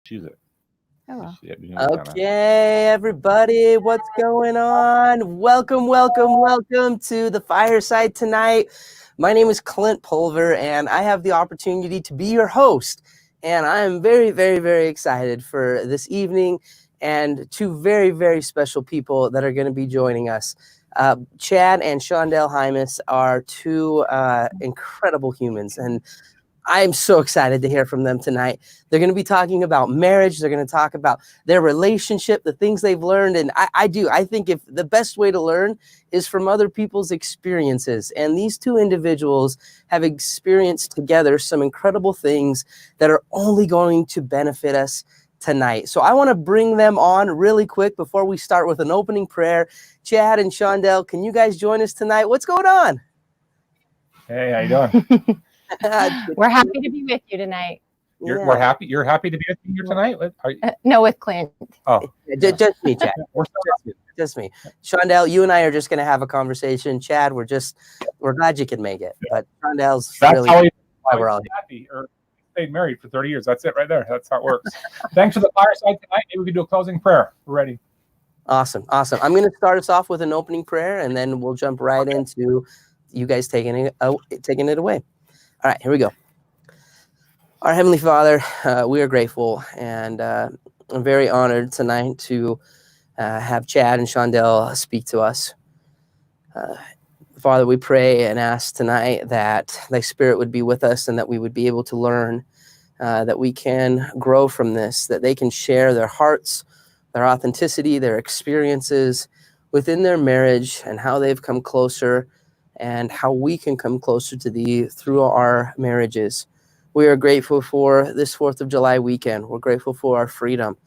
Choose it. Hello. Okay, everybody, what's going on? Welcome to the Fireside tonight. My name is Clint Pulver, and I have the opportunity to be your host. And I am very, very, very excited for this evening and two very, very special people that are going to be joining us. Chad and Shondell Hymas are two incredible humans, and I'm so excited to hear from them tonight. They're going to be talking about marriage. They're going to talk about their relationship, the things they've learned. And I think if the best way to learn is from other people's experiences. And these two individuals have experienced together some incredible things that are only going to benefit us tonight. So I want to bring them on really quick before we start with an opening prayer. Chad and Shondell, can you guys join us tonight? What's going on? Hey, how you doing? We're happy to be with you tonight. We're happy. You're happy to be with me here tonight? No, with Clint. Oh, just me, Chad. Just me. Shondell, you and I are just going to have a conversation. Chad, we're glad you can make it. But Shondell's really why we're all happy or stayed married for 30 years. That's it right there. That's how it works. Thanks for the fireside tonight. Maybe we can do a closing prayer. We're ready. Awesome. I'm going to start us off with an opening prayer, and then we'll jump right into you guys taking it away. All right, here we go. Our Heavenly Father, we are grateful, and I'm very honored tonight to have Chad and Shondell speak to us. Father, we pray and ask tonight that Thy Spirit would be with us and that we would be able to learn, that we can grow from this, that they can share their hearts, their authenticity, their experiences within their marriage and how they've come closer and how we can come closer to Thee through our marriages. We are grateful for this 4th of July weekend. We're grateful for our freedom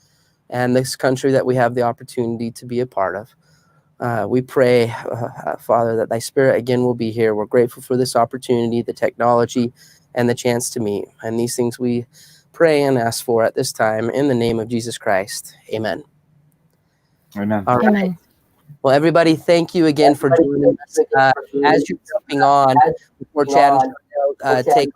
and this country that we have the opportunity to be a part of. We pray, Father, that Thy Spirit again will be here. We're grateful for this opportunity, the technology, and the chance to meet. And these things we pray and ask for at this time in the name of Jesus Christ. Amen. Amen. All right. Amen. Well, everybody, thank you again for joining us. As you're jumping on, before Chad and take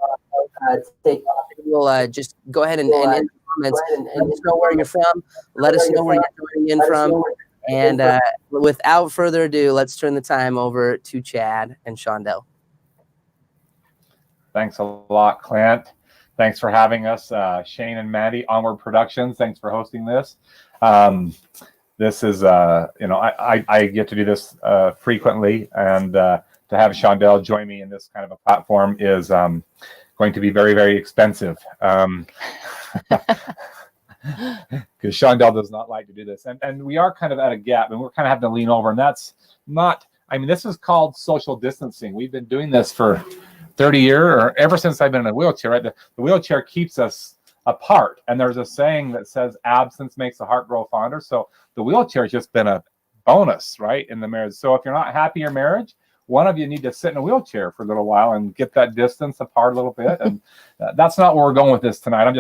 we'll just go ahead and end comments. Let us know where you're from. Let us know where you're joining in from. And without further ado, let's turn the time over to Chad and Shondell. Thanks a lot, Clint. Thanks for having us. Shane and Maddie, Onward Productions, thanks for hosting this. This is, I get to do this frequently, and to have Shondell join me in this kind of a platform is going to be very, very expensive. Because Shondell does not like to do this. And we are kind of at a gap, and we're kind of having to lean over, and that's not, this is called social distancing. We've been doing this for 30 years, or ever since I've been in a wheelchair, right? The wheelchair keeps us apart. And there's a saying that says absence makes the heart grow fonder. So the wheelchair has just been a bonus, right, in the marriage. So if you're not happy in your marriage, one of you need to sit in a wheelchair for a little while and get that distance apart a little bit. And that's not where we're going with this tonight. I'm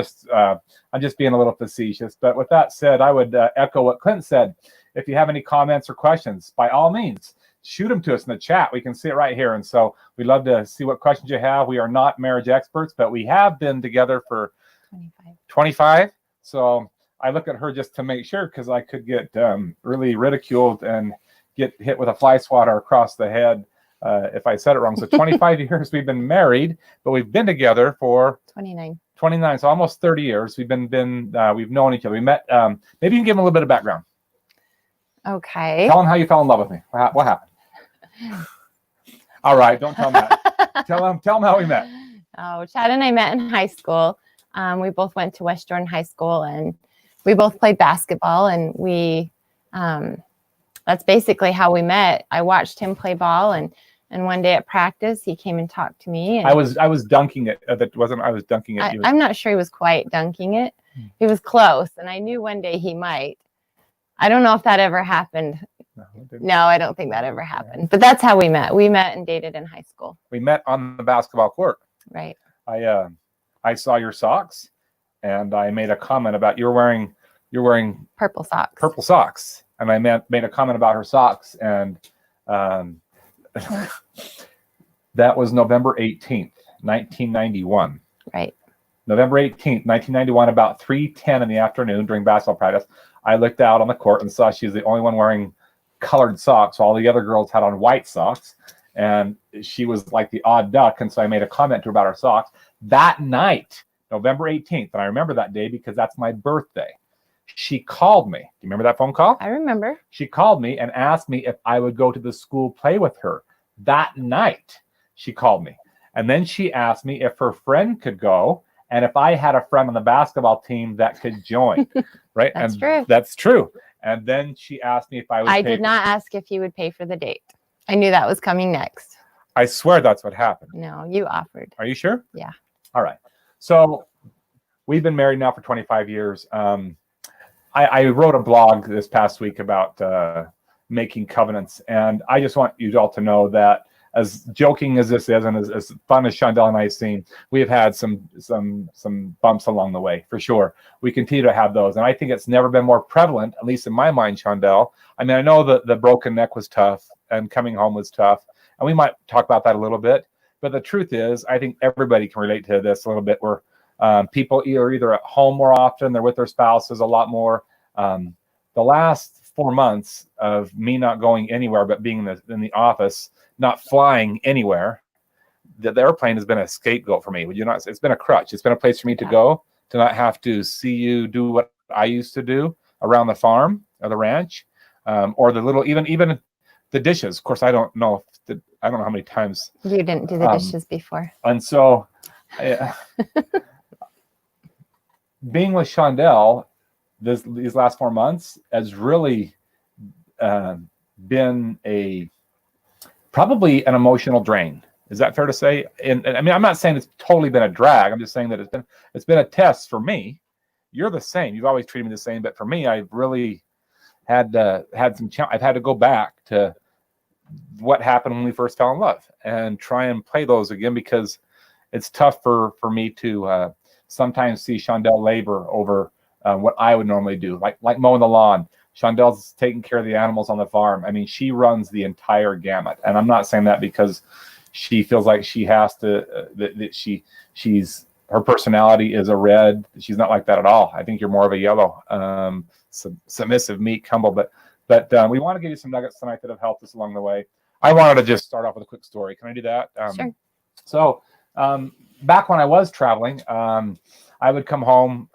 just being a little facetious. But with that said, I would echo what Clint said. If you have any comments or questions, by all means, shoot them to us in the chat. We can see it right here. And so we'd love to see what questions you have. We are not marriage experts, but we have been together for 25. So I look at her just to make sure, because I could get really ridiculed and get hit with a fly swatter across the head if I said it wrong. So 25 years we've been married, but we've been together for 29, so almost 30 years. We've we've known each other. We met. Maybe you can give them a little bit of background. Okay. Tell them how you fell in love with me. What happened? All right, don't tell them that. tell them how we met. Oh, Chad and I met in high school. We both went to West Jordan High School, and we both played basketball, and we that's basically how we met. I watched him play ball, and one day at practice he came and talked to me. And I was dunking it. That wasn't I was dunking it. I'm not sure he was quite dunking it. He was close, and I knew one day he might. I don't know if that ever happened. No, I don't think that ever happened. But that's how we met. We met and dated in high school. We met on the basketball court. Right. I saw your socks, and I made a comment about you're wearing purple socks. Purple socks, and I made a comment about her socks, and that was November 18th, 1991. Right. November 18th, 1991, about 3:10 in the afternoon during basketball practice, I looked out on the court and saw she was the only one wearing colored socks. All the other girls had on white socks, and she was like the odd duck. And so I made a comment to her about her socks. That night, November 18th, and I remember that day because that's my birthday, she called me. Do you remember that phone call? I remember. She called me and asked me if I would go to the school play with her. That night, she called me. And then she asked me if her friend could go and if I had a friend on the basketball team that could join. Right? That's and true. That's true. And then she asked me if I would I did not ask if you would pay for the date. I knew that was coming next. I swear that's what happened. No, you offered. Are you sure? Yeah. All right. So we've been married now for 25 years. I wrote a blog this past week about making covenants. And I just want you all to know that as joking as this is, and as fun as Shondell and I seem, we have had some bumps along the way, for sure. We continue to have those. And I think it's never been more prevalent, at least in my mind, Shondell. I mean, I know that the broken neck was tough and coming home was tough. And we might talk about that a little bit. But the truth is, I think everybody can relate to this a little bit, where people are either at home more often, they're with their spouses a lot more. The last 4 months of me not going anywhere but being in the office, not flying anywhere, the airplane has been a scapegoat for me. Would you not? It's been a crutch. It's been a place for me to go, to not have to see you do what I used to do around the farm or the ranch, or the little, even the dishes. Of course, I don't know how many times You didn't do the dishes before. And so, being with Shondell these last 4 months has really been probably an emotional drain. Is that fair to say? And I mean, I'm not saying it's totally been a drag. I'm just saying that it's been a test for me. You're the same. You've always treated me the same, but for me, I've really had some challenge. I've had to go back to what happened when we first fell in love and try and play those again, because it's tough for me to sometimes see Shondell labor over what I would normally do, like mowing the lawn. Shondell's taking care of the animals on the farm. I mean, she runs the entire gamut, and I'm not saying that because she feels like she has to. That she's her personality is a red. She's not like that at all. I think you're more of a yellow, submissive, meek, humble. But we want to give you some nuggets tonight that have helped us along the way. I wanted to just start off with a quick story. Can I do that? Sure. So back when I was traveling, I would come home,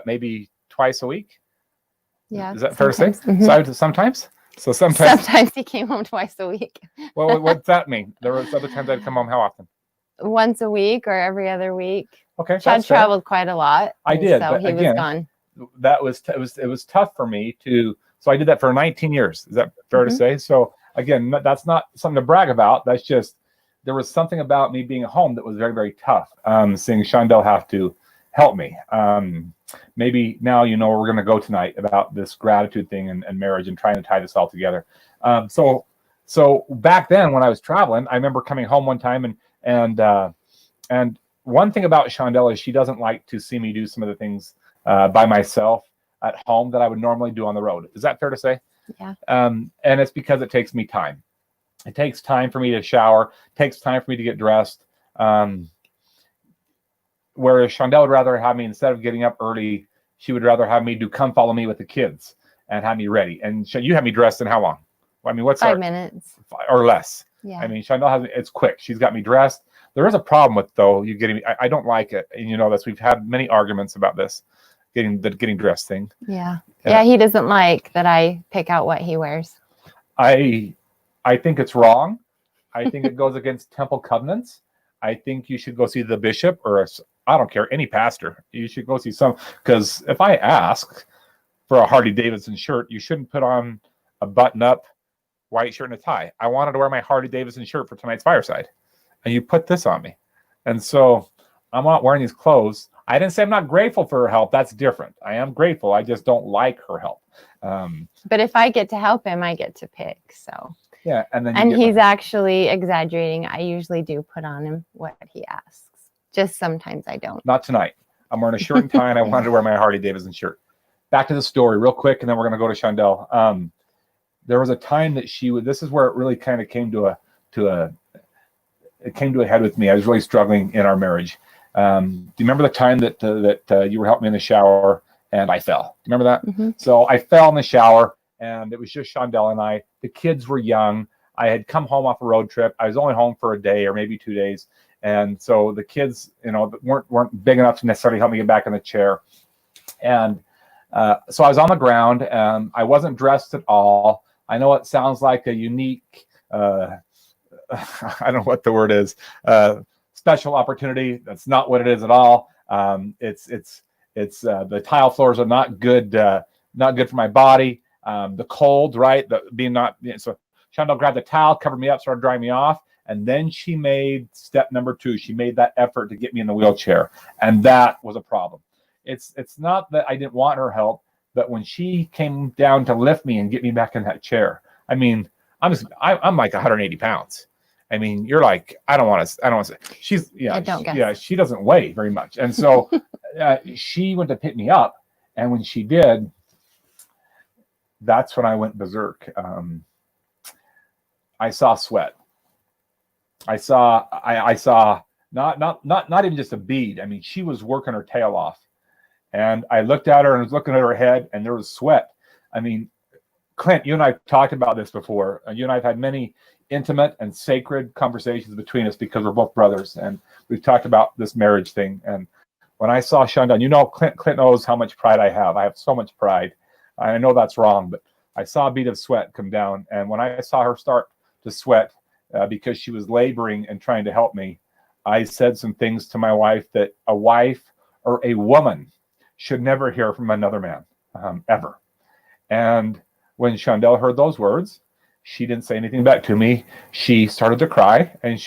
maybe twice a week? Yeah. Is that fair to say? Mm-hmm. Sometimes? So sometimes he came home twice a week. Well, what's that mean? There was other times I'd come home. How often? Once a week or every other week. Okay. Chad traveled quite a lot. I did. So he was gone. That was it was tough for me to. So I did that for 19 years. Is that fair to say? So again, that's not something to brag about. That's just, there was something about me being at home that was very, very tough. Seeing Shondell have to help me. Maybe now you know where we're going to go tonight about this gratitude thing and marriage and trying to tie this all together. So back then when I was traveling, I remember coming home one time and one thing about Shondell is she doesn't like to see me do some of the things by myself at home that I would normally do on the road. Is that fair to say? Yeah. And it's because it takes me time. It takes time for me to shower. It takes time for me to get dressed. Whereas Shondell would rather have me, instead of getting up early, she would rather have me come follow me with the kids and have me ready. And you have me dressed in how long? Well, I mean, what's 5 minutes or less? Yeah. I mean, Shondell it's quick. She's got me dressed. There is a problem with, though, you getting me. I don't like it. And you know this. We've had many arguments about this, getting dressed thing. Yeah. Yeah. He doesn't like that I pick out what he wears. I think it's wrong. I think it goes against temple covenants. I think you should go see the bishop or I don't care, any pastor. You should go see because if I ask for a Harley Davidson shirt, you shouldn't put on a button-up white shirt and a tie. I wanted to wear my Harley Davidson shirt for tonight's Fireside, and you put this on me. And so I'm not wearing these clothes. I didn't say I'm not grateful for her help. That's different. I am grateful. I just don't like her help. But if I get to help him, I get to pick. So yeah, and he's actually exaggerating. I usually do put on him what he asks. Just sometimes I don't. Not tonight. I'm wearing a shirt and tie, and I wanted to wear my Harley Davidson shirt. Back to the story real quick, and then we're going to go to Shondell. There was a time that this is where it really kind of came to a head with me. I was really struggling in our marriage. Do you remember the time that you were helping me in the shower and I fell? Do you remember that? Mm-hmm. So I fell in the shower, and it was just Shondell and I. The kids were young. I had come home off a road trip. I was only home for a day or maybe 2 days. And so the kids, weren't big enough to necessarily help me get back in the chair. And so I was on the ground, and I wasn't dressed at all. I know it sounds like a unique, I don't know what the word is, special opportunity. That's not what it is at all. It's the tile floors are not good for my body. The cold, right? So Shondell grabbed the towel, covered me up, started drying me off. And then she made step number 2. She made that effort to get me in the wheelchair. And that was a problem. It's not that I didn't want her help, but when she came down to lift me and get me back in that chair, I mean, I'm like 180 pounds. I mean, you're like, I don't want to, she doesn't weigh very much. And so she went to pick me up. And when she did, that's when I went berserk. I saw sweat. I saw not even just a bead. I mean, she was working her tail off. And I looked at her and was looking at her head, and there was sweat. I mean, Clint, you and I have talked about this before. You and I have had many intimate and sacred conversations between us because we're both brothers, and we've talked about this marriage thing. And when I saw Shondell, Clint knows how much pride I have. I have so much pride. I know that's wrong, but I saw a bead of sweat come down. And when I saw her start to sweat because she was laboring and trying to help me, I said some things to my wife that a wife or a woman should never hear from another man, ever. And when Shondell heard those words, she didn't say anything back to me. She started to cry, and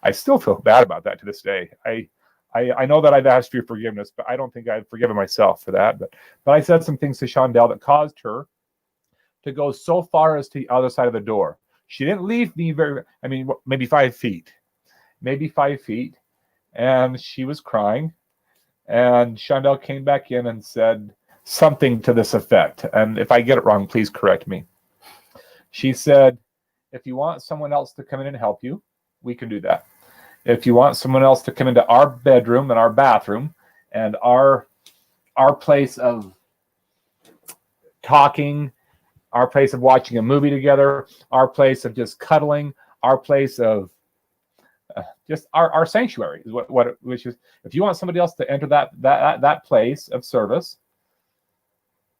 I still feel bad about that to this day. I know that I've asked for your forgiveness, but I don't think I've forgiven myself for that. But I said some things to Shondell that caused her to go so far as to the other side of the door. She didn't leave me maybe 5 feet. And she was crying. And Shondell came back in and said something to this effect. And if I get it wrong, please correct me. She said, if you want someone else to come in and help you, we can do that. If you want someone else to come into our bedroom and our bathroom and our place of talking, our place of watching a movie together, our place of just cuddling, our place of just our sanctuary is which is, if you want somebody else to enter that place of service,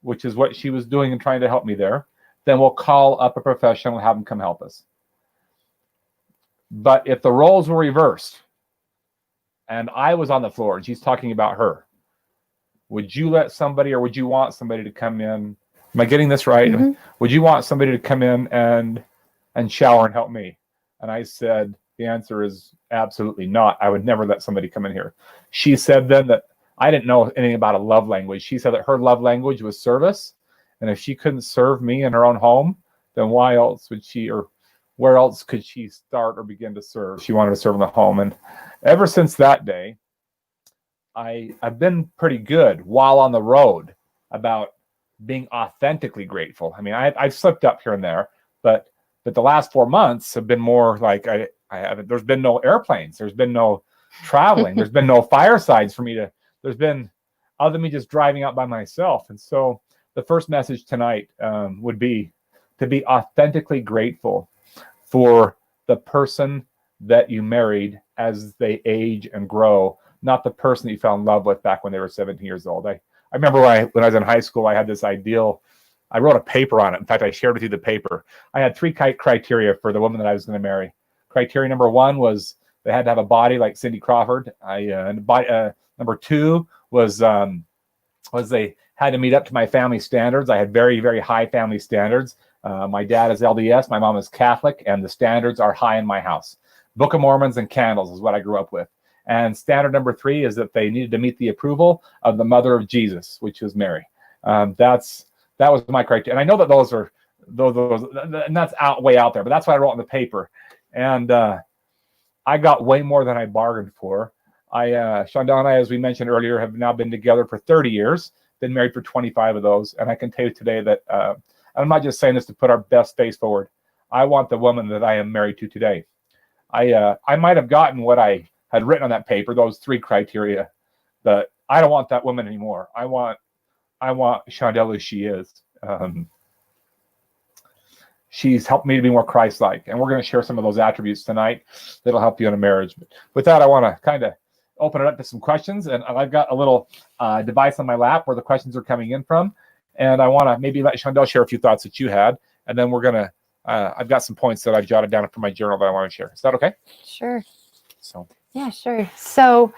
which is what she was doing and trying to help me there, then we'll call up a professional and have them come help us. But if the roles were reversed and I was on the floor and she's talking about her, would you let somebody, or would you want somebody to come in? Am I getting this right? Mm-hmm. Would you want somebody to come in and shower and help me? And I said, the answer is absolutely not. I would never let somebody come in here. She said then that I didn't know anything about a love language. She said that her love language was service. And if she couldn't serve me in her own home, then why else would she, or where else could she start or begin to serve? She wanted to serve in the home. And ever since that day, I've been pretty good while on the road about being authentically grateful. I mean, I've slipped up here and there, but the last 4 months have been more like I haven't. There's been no airplanes. There's been no traveling. There's been no firesides for me to. There's been other than me just driving out by myself. And so the first message tonight would be to be authentically grateful for the person that you married as they age and grow, not the person that you fell in love with back when they were 17 years old. I remember when I was in high school, I had this ideal. I wrote a paper on it. In fact, I shared with you the paper. I had 3 criteria for the woman that I was going to marry. Criteria number 1 was they had to have a body like Cindy Crawford. Number 2 was they had to meet up to my family standards. I had very, very high family standards. My dad is LDS, my mom is Catholic, and the standards are high in my house. Book of Mormons and candles is what I grew up with. And standard number 3 is that they needed to meet the approval of the mother of Jesus, which was Mary. That was my criteria. And I know that those, and that's way out there, but that's what I wrote in the paper. And I got way more than I bargained for. Shondell and I, as we mentioned earlier, have now been together for 30 years, been married for 25 of those. And I can tell you today that, I'm not just saying this to put our best face forward. I want the woman that I am married to today. I might have gotten what I had written on that paper, those 3 criteria, that I don't want that woman anymore. I want Shondell as she is. She's helped me to be more Christ-like, and we're going to share some of those attributes tonight that'll help you in a marriage. But with that, I want to kind of open it up to some questions, and I've got a little device on my lap where the questions are coming in from, and I want to maybe let Shondell share a few thoughts that you had, and then we're going to I've got some points that I've jotted down from my journal that I want to share. Is that okay? Sure. So yeah, sure. So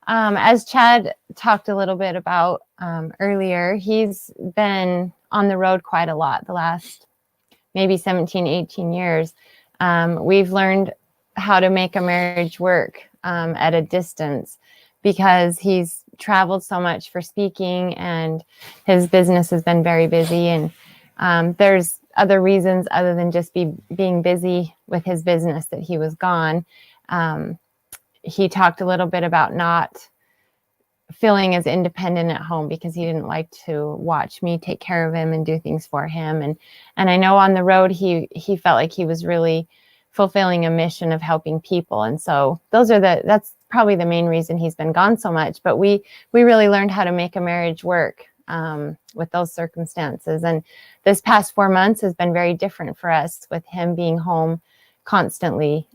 as Chad talked a little bit about earlier, he's been on the road quite a lot the last maybe 17, 18 years. We've learned how to make a marriage work at a distance because he's traveled so much for speaking and his business has been very busy. And there's other reasons other than just being busy with his business that he was gone. He talked a little bit about not feeling as independent at home because he didn't like to watch me take care of him and do things for him. And I know on the road, he felt like he was really fulfilling a mission of helping people. And so that's probably the main reason he's been gone so much. But we really learned how to make a marriage work with those circumstances. And this past 4 months has been very different for us with him being home constantly.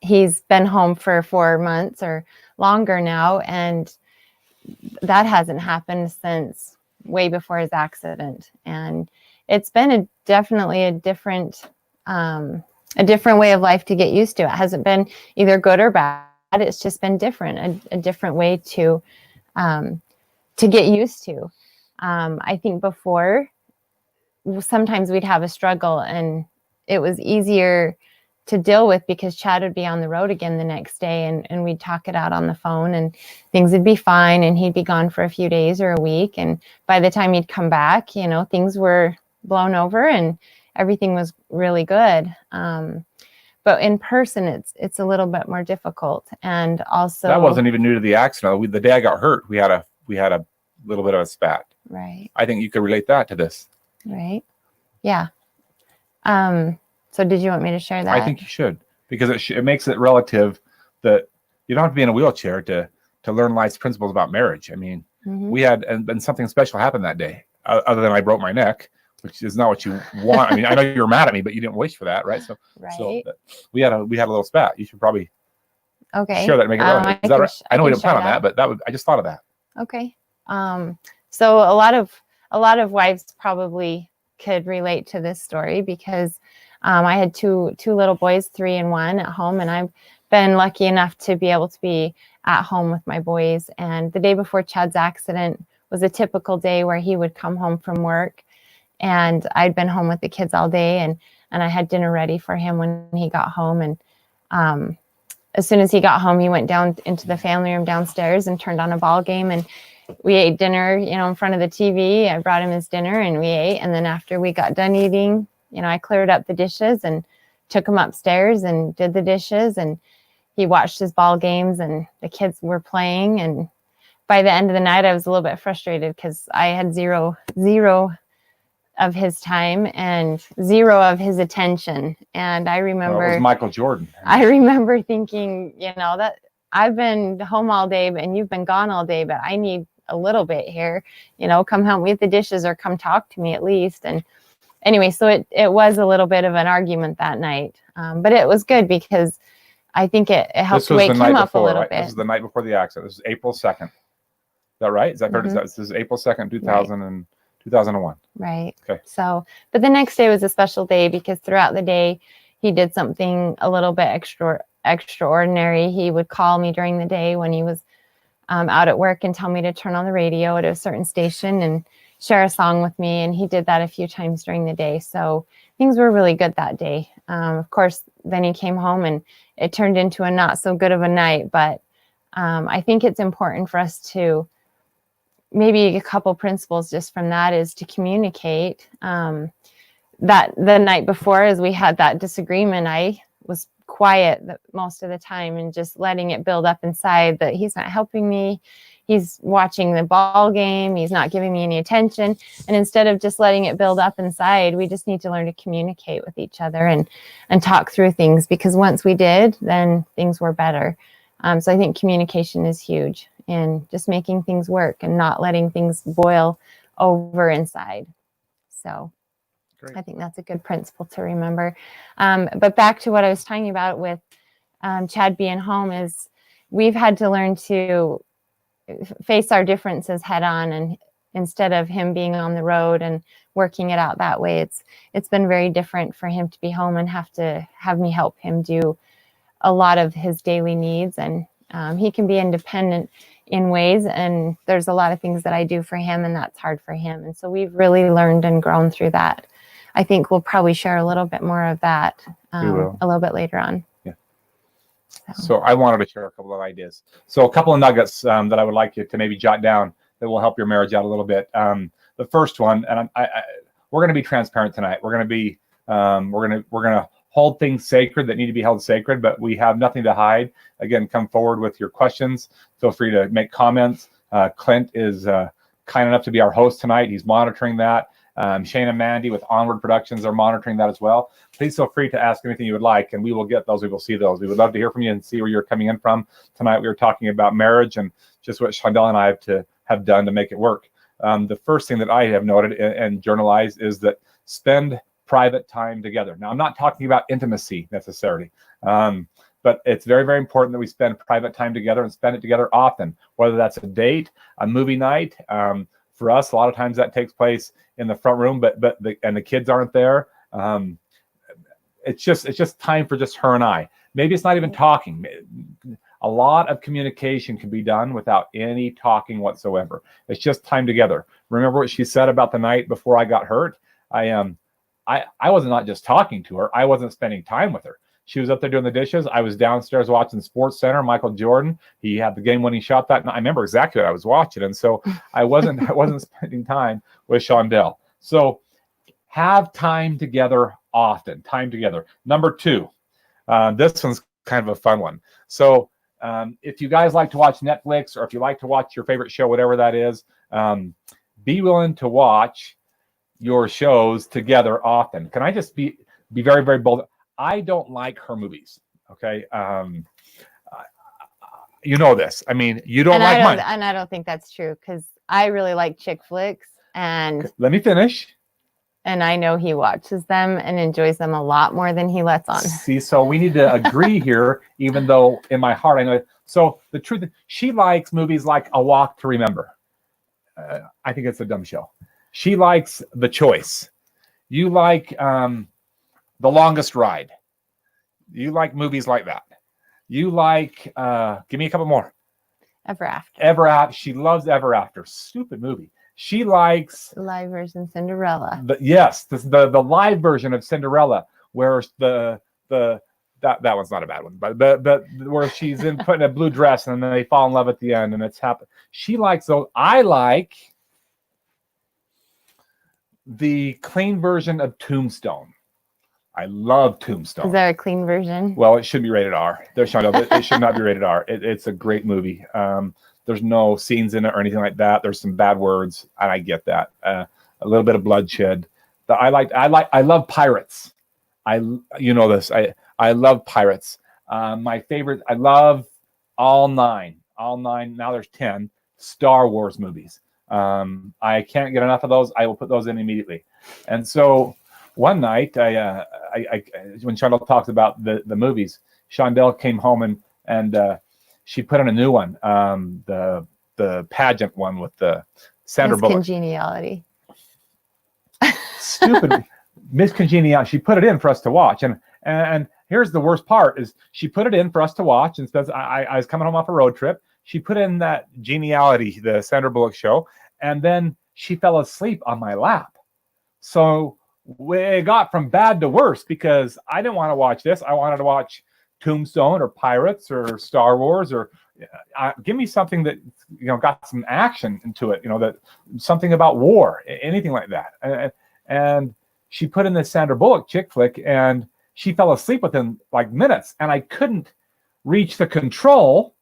He's been home for 4 months or longer now, and that hasn't happened since way before his accident. And it's been definitely a different way of life to get used to. It hasn't been either good or bad. It's just been different, a different way to get used to. I think before, sometimes we'd have a struggle, and it was easier to deal with because Chad would be on the road again the next day, and we'd talk it out on the phone, and things would be fine, and he'd be gone for a few days or a week. And by the time he'd come back, things were blown over and everything was really good. But in person, it's a little bit more difficult. And also, that wasn't even new to the accident. The day I got hurt, we had a little bit of a spat. Right. I think you could relate that to this. Right. Yeah. So did you want me to share that? I think you should, because it makes it relative that you don't have to be in a wheelchair to learn life's principles about marriage. I mean, we had, and something special happened that day, other than I broke my neck, which is not what you want. I mean, I know you were mad at me, but you didn't wish for that, right? So we had a little spat. You should probably share that and make it relevant. Is that right? I know we didn't plan on that, but I just thought of that. Okay. So a lot of wives probably could relate to this story because I had two little boys, 3 and 1 at home, and I've been lucky enough to be able to be at home with my boys. And the day before Chad's accident was a typical day where he would come home from work, and I'd been home with the kids all day, and I had dinner ready for him when he got home. And as soon as he got home, he went down into the family room downstairs and turned on a ball game, and we ate dinner, in front of the TV. I brought him his dinner and we ate. And then after we got done eating, I cleared up the dishes and took him upstairs and did the dishes, and he watched his ball games and the kids were playing. And by the end of the night, I was a little bit frustrated because I had zero of his time and 0 of his attention. And I remember it was Michael Jordan. I remember thinking, that I've been home all day and you've been gone all day, but I need a little bit here, come help me with the dishes or come talk to me at least. And anyway, so it was a little bit of an argument that night. But it was good because I think it helped wake him up a little bit. This is the night before the accident. This is April 2nd. Is that right? Is that fair? This is April 2nd, 2001. Right. Okay. So, but the next day was a special day because throughout the day, he did something a little bit extraordinary. He would call me during the day when he was out at work and tell me to turn on the radio at a certain station and share a song with me. And he did that a few times during the day. So things were really good that day. Of course, then he came home and it turned into a not so good of a night. But I think it's important for us to maybe a couple principles just from that is to communicate. That the night before, as we had that disagreement, I was quiet most of the time and just letting it build up inside that he's not helping me. he's watching the ball game. He's not giving me any attention. And instead of just letting it build up inside, we just need to learn to communicate with each other and talk through things, because once we did, then things were better. So I think communication is huge, and just making things work and not letting things boil over inside. So great. I think that's a good principle to remember. But back to what I was talking about with Chad being home, is we've had to learn to face our differences head on, and instead of him being on the road and working it out that way, it's been very different for him to be home and have me help him do a lot of his daily needs. And he can be independent in ways, and there's a lot of things that I do for him, and that's hard for him. And so we've really learned and grown through that. I think we'll probably share a little bit more of that a little bit later on. So I wanted to share a couple of ideas. So a couple of nuggets that I would like you to maybe jot down that will help your marriage out a little bit. The first one, and we're going to be transparent tonight. We're going to be we're going to hold things sacred that need to be held sacred, but we have nothing to hide. Again, come forward with your questions. Feel free to make comments. Clint is kind enough to be our host tonight. He's monitoring that. Shane and Mandy with Onward Productions are monitoring that as well. Please feel free to ask anything you would like, and we will get those. We will see those. We would love to hear from you and see where you're coming in from. Tonight we were talking about marriage and just what Shondell and I have done to make it work. The first thing that I have noted and journalized is that spend private time together. Now, I'm not talking about intimacy necessarily, but it's very, very important that we spend private time together and spend it together often, whether that's a date, a movie night. For us, a lot of times that takes place in the front room, but the kids aren't there. It's just time for just her and I. Maybe it's not even talking. A lot of communication can be done without any talking whatsoever. It's just time together. Remember what she said about the night before I got hurt? I was not just talking to her. I wasn't spending time with her. She was up there doing the dishes. I was downstairs watching Sports Center. Michael Jordan, he had the game-winning shot that night. I remember exactly what I was watching, and so I wasn't spending time with Shondell. So have time together often. Time together. Number 2, this one's kind of a fun one. So if you guys like to watch Netflix, or if you like to watch your favorite show, whatever that is, be willing to watch your shows together often. Can I just be very, very bold? I don't like her movies. Okay. You know this. I mean, you don't like mine. And I don't think that's true, because I really like chick flicks. And let me finish. And I know he watches them and enjoys them a lot more than he lets on. See, so we need to agree here, even though in my heart I know it. So the truth is, she likes movies like A Walk to Remember. I think it's a dumb show. She likes The Choice. You like The Longest Ride. You like movies like that. You like, give me a couple more. Ever After. Ever After. She loves Ever After. Stupid movie. She likes the live version Cinderella. Yes, the live version of Cinderella, where that one's not a bad one, but where she's put in a blue dress and then they fall in love at the end and it's happened. She likes those. I like the clean version of Tombstone. I love Tombstone. Is there a clean version? Well, it should be rated R. It should not be rated R. It's a great movie. There's no scenes in it or anything like that. There's some bad words, and I get that. A little bit of bloodshed. I love pirates. You know this. I love pirates. My favorite. I love all nine. Now there's 10 Star Wars movies. I can't get enough of those. I will put those in immediately. And so one night, when Shondell talks about the movies, Shondell came home and she put in a new one, the pageant one with the Sandra Bullock. Congeniality. Stupid Miss Congeniality. She put it in for us to watch, and here's the worst part: is she put it in for us to watch, and says I was coming home off a road trip. She put in that Geniality, the Sandra Bullock show, and then she fell asleep on my lap. So it got from bad to worse because I didn't want to watch this. I wanted to watch Tombstone or Pirates or Star Wars or give me something that got some action into it. That something about war, anything like that. And she put in this Sandra Bullock chick flick, and she fell asleep within like minutes, and I couldn't reach the control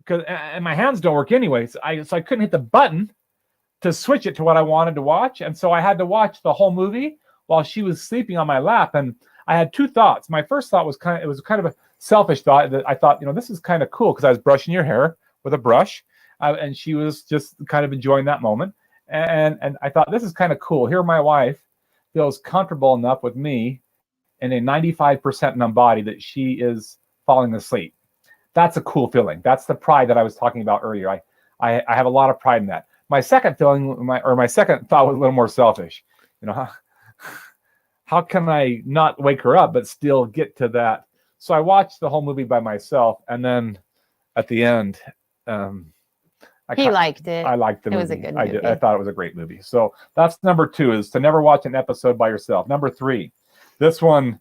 and my hands don't work anyway. So I couldn't hit the button to switch it to what I wanted to watch. And so I had to watch the whole movie while she was sleeping on my lap. And I had two thoughts. My first thought was kind of a selfish thought that I thought, this is kind of cool because I was brushing your hair with a brush, and she was just kind of enjoying that moment. And I thought, this is kind of cool. Here, my wife feels comfortable enough with me in a 95% numb body that she is falling asleep. That's a cool feeling. That's the pride that I was talking about earlier. I have a lot of pride in that. My second feeling, my second thought was a little more selfish. How can I not wake her up but still get to that? So I watched the whole movie by myself, and then at the end, he liked it. I liked the movie. It was a good movie. I thought it was a great movie. So that's number 2, is to never watch an episode by yourself. Number 3, this one's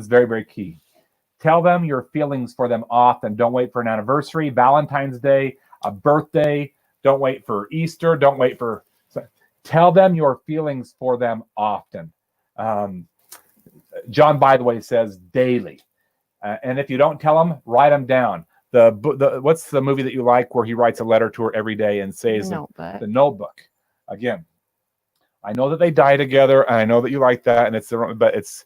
very, very key. Tell them your feelings for them often. Don't wait for an anniversary, Valentine's Day, a birthday. Don't wait for Easter. Don't wait for. Tell them your feelings for them often. John, by the way, says daily. And if you don't tell them, write them down. What's the movie that you like where he writes a letter to her every day and says The Notebook? Again, I know that they die together, and I know that you like that, and but it's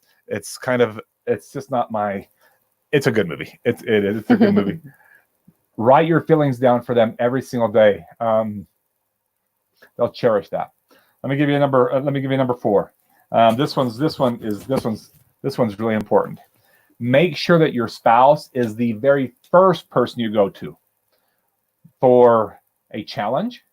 just not my. It's a good movie. It's a good movie. Write your feelings down for them every single day. They'll cherish that. Let me give you a number. Let me give you number 4. This one's really important. Make sure that your spouse is the very first person you go to for a challenge,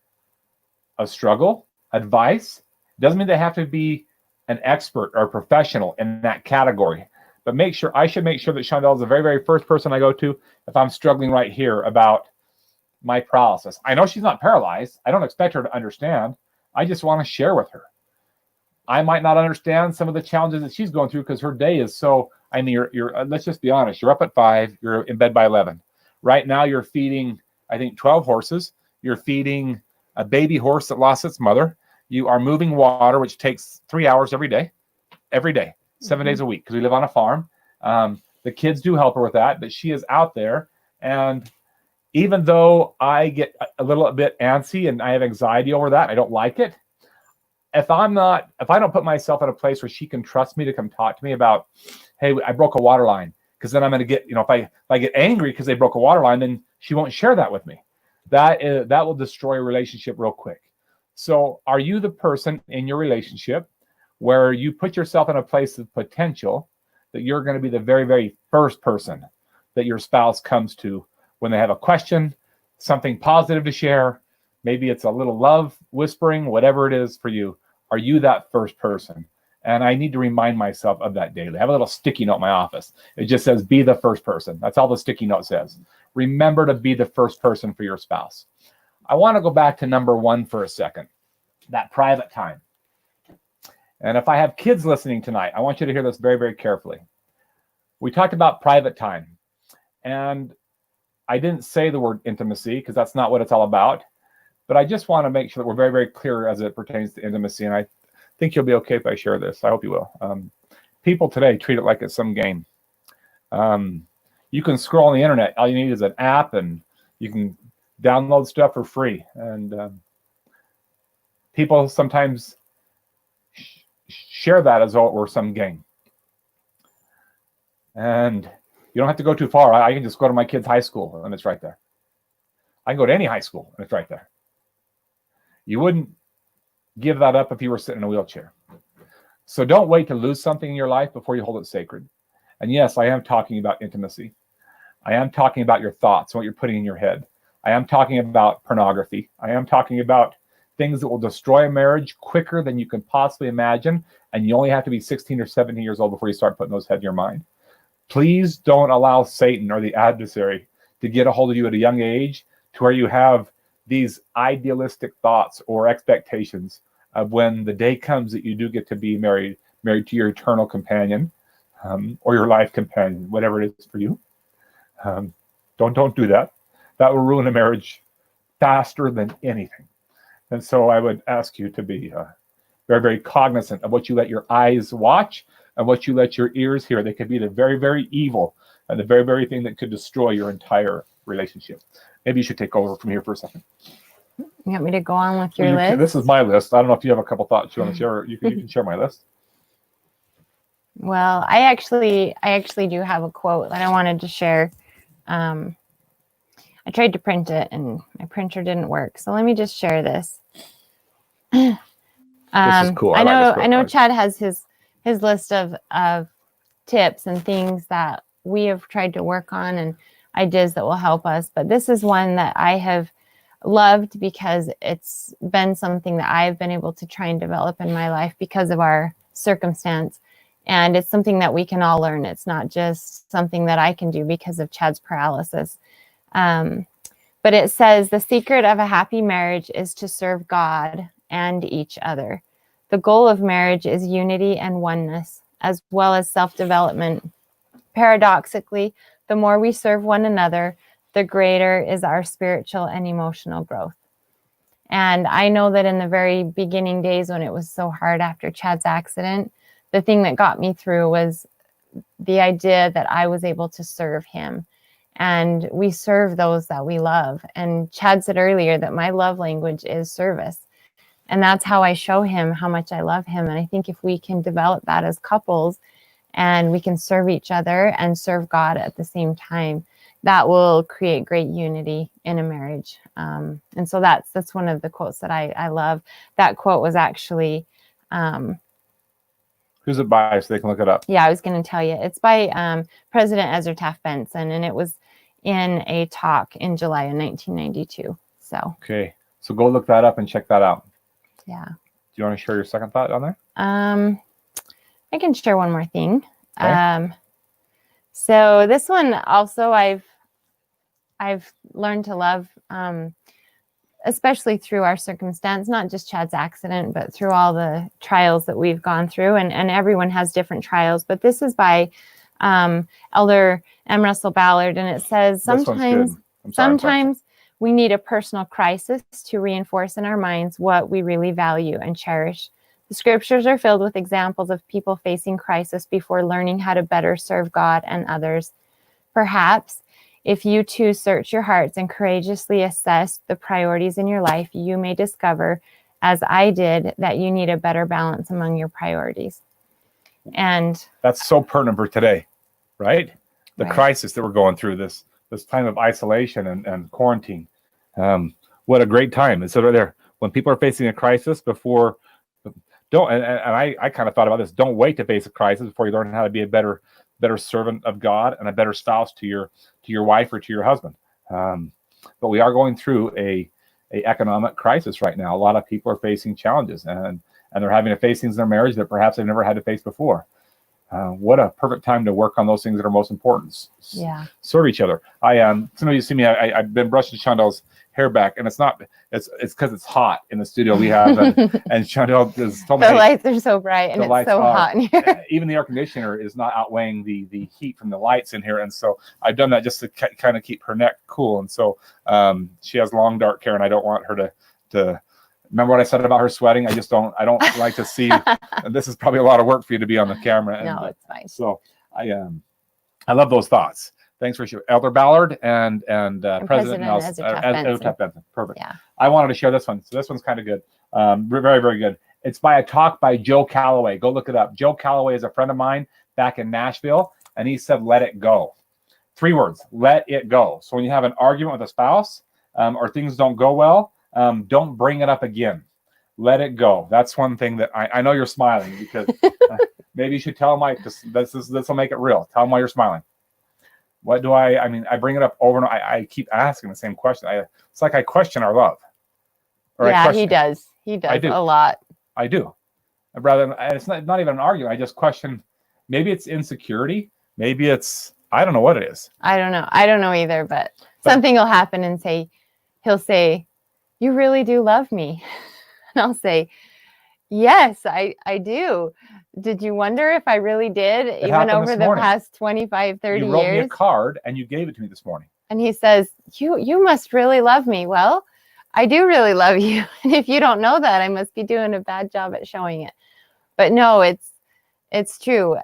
a struggle, advice. Doesn't mean they have to be an expert or a professional in that category, but I should make sure that Shondell is the very, very first person I go to if I'm struggling right here about my paralysis. I know she's not paralyzed. I don't expect her to understand. I just want to share with her. I might not understand some of the challenges that she's going through because her day is so. I mean, you're. Let's just be honest. You're up at 5. You're in bed by 11. Right now, you're feeding, I think, 12 horses. You're feeding a baby horse that lost its mother. You are moving water, which takes 3 hours every day, 7 days a week, because we live on a farm. The kids do help her with that, but she is out there. And even though I get a little bit antsy and I have anxiety over that, I don't like it. If I don't put myself in a place where she can trust me to come talk to me about, hey, I broke a water line, because then I'm going to get, if I get angry because they broke a water line, then she won't share that with me. That will destroy a relationship real quick. So are you the person in your relationship where you put yourself in a place of potential that you're going to be the very, very first person that your spouse comes to when they have a question, something positive to share? Maybe it's a little love whispering, whatever it is for you. Are you that first person? And I need to remind myself of that daily. I have a little sticky note in my office. It just says, be the first person. That's all the sticky note says. Remember to be the first person for your spouse. I want to go back to number 1 for a second, that private time. And if I have kids listening tonight, I want you to hear this very, very carefully. We talked about private time. And I didn't say the word intimacy because that's not what it's all about. But I just want to make sure that we're very, very clear as it pertains to intimacy. And I think you'll be okay if I share this. I hope you will. People today treat it like it's some game. You can scroll on the internet. All you need is an app, and you can download stuff for free. And people sometimes share that as though it were some game. And you don't have to go too far. I can just go to my kid's high school, and it's right there. I can go to any high school, and it's right there. You wouldn't give that up if you were sitting in a wheelchair. So don't wait to lose something in your life before you hold it sacred. And yes, I am talking about intimacy. I am talking about your thoughts and what you're putting in your head. I am talking about pornography. I am talking about things that will destroy a marriage quicker than you can possibly imagine. And you only have to be 16 or 17 years old before you start putting those head in your mind. Please don't allow Satan or the adversary to get a hold of you at a young age to where you have these idealistic thoughts or expectations of when the day comes that you do get to be married to your eternal companion, or your life companion, whatever it is for you. Don't do that. That will ruin a marriage faster than anything. And so I would ask you to be very, very cognizant of what you let your eyes watch and what you let your ears hear. They could be the very, very evil and the very, very thing that could destroy your entire relationship. Maybe you should take over from here for a second. You want me to go on with your list? This is my list. I don't know if you have a couple thoughts you want to share. You can share my list. Well, I actually do have a quote that I wanted to share. I tried to print it and my printer didn't work. So let me just share this. This is cool. I like this know quote. Chad has his list of tips and things that we have tried to work on and ideas that will help us. But this is one that I have loved because it's been something that I've been able to try and develop in my life because of our circumstance. And it's something that we can all learn. It's not just something that I can do because of Chad's paralysis. But it says, the secret of a happy marriage is to serve God and each other. The goal of marriage is unity and oneness, as well as self-development. Paradoxically, the more we serve one another, the greater is our spiritual and emotional growth. And I know that in the very beginning days when it was so hard after Chad's accident, the thing that got me through was the idea that I was able to serve him. And we serve those that we love. And Chad said earlier that my love language is service. And that's how I show him how much I love him. And I think if we can develop that as couples and we can serve each other and serve God at the same time, that will create great unity in a marriage. And so that's one of the quotes that I love. That quote was actually... who's it by so they can look it up? Yeah, I was going to tell you. It's by President Ezra Taft Benson, and it was in a talk in July of 1992. So okay, so go look that up and check that out. Yeah. Do you want to share your second thought on there? I can share one more thing. Okay. So this one also I've learned to love, especially through our circumstance, not just Chad's accident, but through all the trials that we've gone through, and everyone has different trials. But this is by Elder M. Russell Ballard, and it says, sometimes we need a personal crisis to reinforce in our minds what we really value and cherish. The scriptures are filled with examples of people facing crisis before learning how to better serve God and others. Perhaps if you too search your hearts and courageously assess the priorities in your life, you may discover, as I did, that you need a better balance among your priorities. And that's so pertinent for today, right? The Right. crisis that we're going through, this time of isolation and quarantine. What a great time. It's right there. When people are facing a crisis, I kind of thought about this. Don't wait to face a crisis before you learn how to be a better servant of God and a better spouse to your wife or to your husband. But we are going through a economic crisis right now. A lot of people are facing challenges and they're having to face things in their marriage that perhaps they've never had to face before. What a perfect time to work on those things that are most important. Yeah. Serve each other. Some of you see me, I've been brushing Shondell's hair back, and it's because it's hot in the studio we have, and Shondell has told me the lights are so bright and it's so hot in here. Even the air conditioner is not outweighing the heat from the lights in here, and so I've done that just to kind of keep her neck cool. And so she has long dark hair, and I don't want her to remember what I said about her sweating. I don't like to see. This is probably a lot of work for you to be on the camera. No, it's fine. So I love those thoughts. Thanks for sharing, Elder Ballard and President Nelson. Ezra Benson. Perfect. Yeah. I wanted to share this one. So this one's kind of good. Very, very good. It's by a talk by Joe Calloway. Go look it up. Joe Calloway is a friend of mine back in Nashville, and he said, "Let it go." 3 words. Let it go. So when you have an argument with a spouse or things don't go well, don't bring it up again. Let it go. That's one thing that I know you're smiling because maybe you should tell them, like, this will make it real. Tell them why you're smiling. What do I bring it up over and over. I keep asking the same question. It's like I question our love. Yeah, he does. He does a lot. I do. It's not even an argument. I just question, maybe it's insecurity. Maybe it's, I don't know what it is. I don't know either, but something will happen and he'll say, "You really do love me." And I'll say, "Yes, I do. Did you wonder if I really did, even over the past 25, 30 years? You wrote me a card and you gave it to me this morning." And he says, you must really love me. Well, I do really love you. And if you don't know that, I must be doing a bad job at showing it. But no, it's true.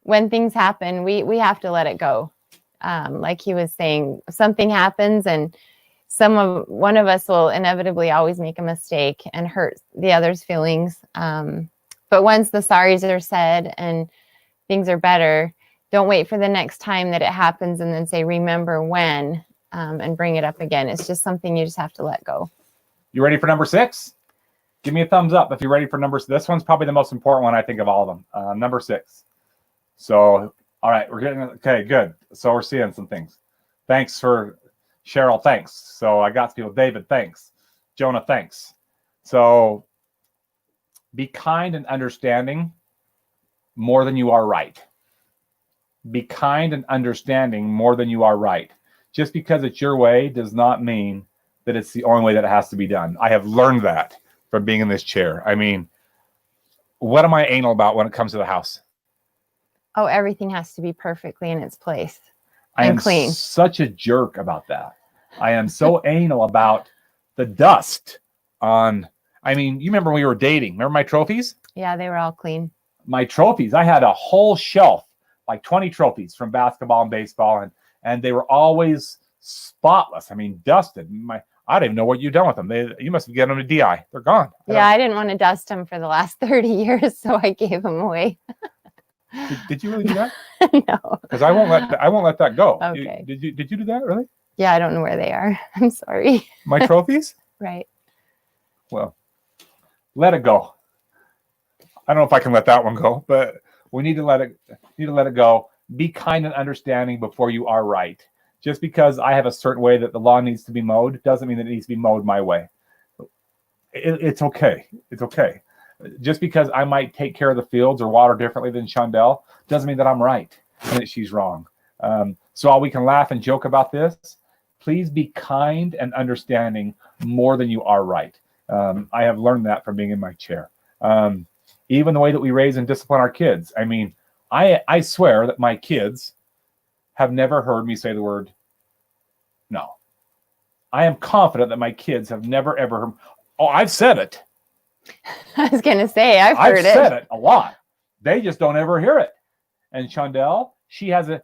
When things happen, we have to let it go. Like he was saying, something happens and one of us will inevitably always make a mistake and hurt the other's feelings. But once the sorries are said and things are better, don't wait for the next time that it happens and then say, remember when, and bring it up again. It's just something you just have to let go. You ready for number 6? Give me a thumbs up if you're ready for this one's probably the most important one, I think, of all of them. Number 6. So, all right, okay, good. So we're seeing some things. Thanks for Cheryl, thanks. So I got people. David, thanks. Jonah, thanks. So be kind and understanding more than you are right. Be kind and understanding more than you are right. Just because it's your way does not mean that it's the only way that it has to be done. I have learned that from being in this chair. I mean, what am I anal about when it comes to the house? Oh, everything has to be perfectly in its place I am and clean. Such a jerk about that. I am so anal about the dust on. I mean, you remember when we were dating? Remember my trophies? Yeah, they were all clean. My trophies. I had a whole shelf, like 20 trophies from basketball and baseball, and they were always spotless. I mean, dusted. I don't even know what you've done with them. You must have given them to DI. They're gone. Yeah, I didn't want to dust them for the last 30 years, so I gave them away. Did you really do that? No. Because I won't let that go. Okay. Did you do that really? Yeah, I don't know where they are. I'm sorry. My trophies? Right. Well, let it go. I don't know if I can let that one go, but we need to let it go. Be kind and understanding before you are right. Just because I have a certain way that the lawn needs to be mowed doesn't mean that it needs to be mowed my way. It's okay. It's okay. Just because I might take care of the fields or water differently than Shondell doesn't mean that I'm right and that she's wrong. So while we can laugh and joke about this, please be kind and understanding more than you are right. I have learned that from being in my chair. Even the way that we raise and discipline our kids. I mean, I swear that my kids have never heard me say the word no. I am confident that my kids have never, ever heard. Oh, I've said it. I was going to say, I've heard it. I've said it a lot. They just don't ever hear it. And Shondell,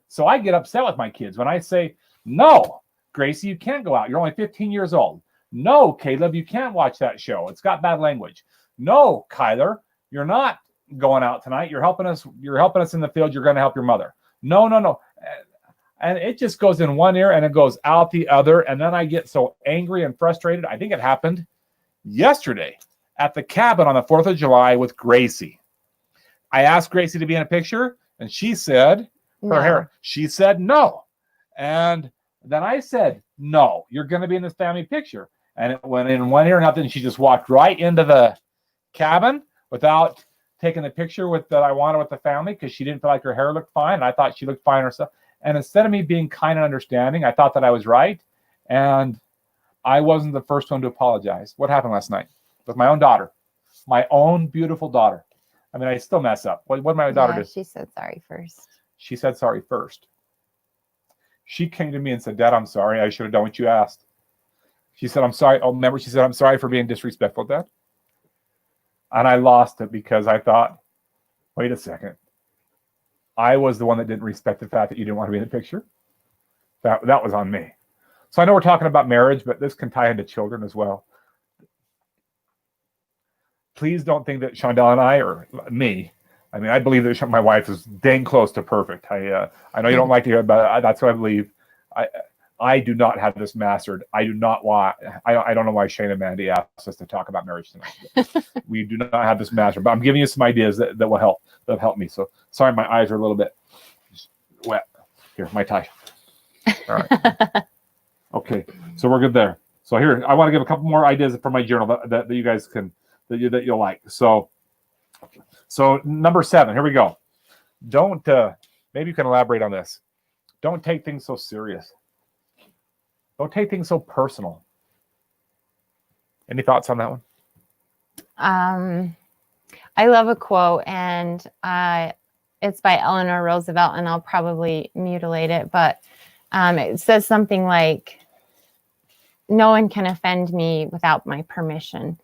so I get upset with my kids when I say, no, Gracie, you can't go out. You're only 15 years old. No, Caleb, you can't watch that show. It's got bad language. No, Kyler, you're not going out tonight. You're helping us in the field. You're going to help your mother. No. And it just goes in one ear and it goes out the other. And then I get so angry and frustrated. I think it happened yesterday at the cabin on the 4th of July with Gracie. I asked Gracie to be in a picture and she said, she said no. And then I said, no, you're going to be in this family picture. And it went in one ear and out, and she just walked right into the cabin without taking the picture that I wanted with the family because she didn't feel like her hair looked fine. And I thought she looked fine herself. And instead of me being kind and understanding, I thought that I was right. And I wasn't the first one to apologize. What happened last night with my own daughter, my own beautiful daughter? I mean, I still mess up. What did my daughter do? She said sorry first. She said sorry first. She came to me and said, Dad, I'm sorry. I should have done what you asked. She said, I'm sorry. Oh, remember, she said, I'm sorry for being disrespectful, Dad. And I lost it because I thought, wait a second. I was the one that didn't respect the fact that you didn't want to be in the picture. That was on me. So I know we're talking about marriage, but this can tie into children as well. Please don't think that Shondell and I, or me, I mean, I believe that my wife is dang close to perfect. I know you don't like to hear it, but that's what I believe. I do not have this mastered. I don't know why Shane and Mandy asked us to talk about marriage tonight. We do not have this mastered, but I'm giving you some ideas that will help. That help me. So sorry, my eyes are a little bit wet. Here, my tie. All right. Okay, so we're good there. So here, I want to give a couple more ideas from my journal that you guys can that you'll like. So number 7. Here we go. Don't. Maybe you can elaborate on this. Don't take things so serious. Don't take things so personal. Any thoughts on that one? I love a quote, and it's by Eleanor Roosevelt, and I'll probably mutilate it, but it says something like, no one can offend me without my permission.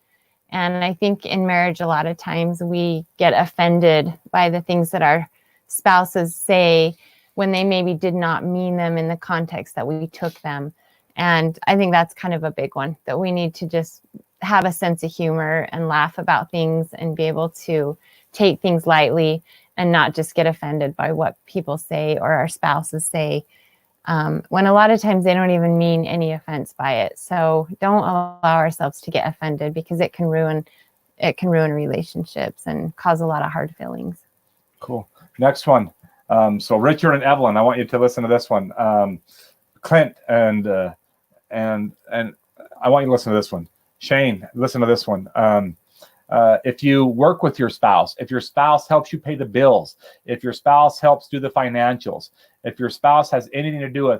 And I think in marriage, a lot of times we get offended by the things that our spouses say when they maybe did not mean them in the context that we took them. And I think that's kind of a big one, that we need to just have a sense of humor and laugh about things and be able to take things lightly and not just get offended by what people say or our spouses say, when a lot of times they don't even mean any offense by it. So don't allow ourselves to get offended, because it can ruin relationships and cause a lot of hard feelings. Cool. Next one. So Richard and Evelyn, I want you to listen to this one. Clint and I want you to listen to this one. Shane, listen to this one. If you work with your spouse, if your spouse helps you pay the bills, if your spouse helps do the financials, if your spouse has anything to do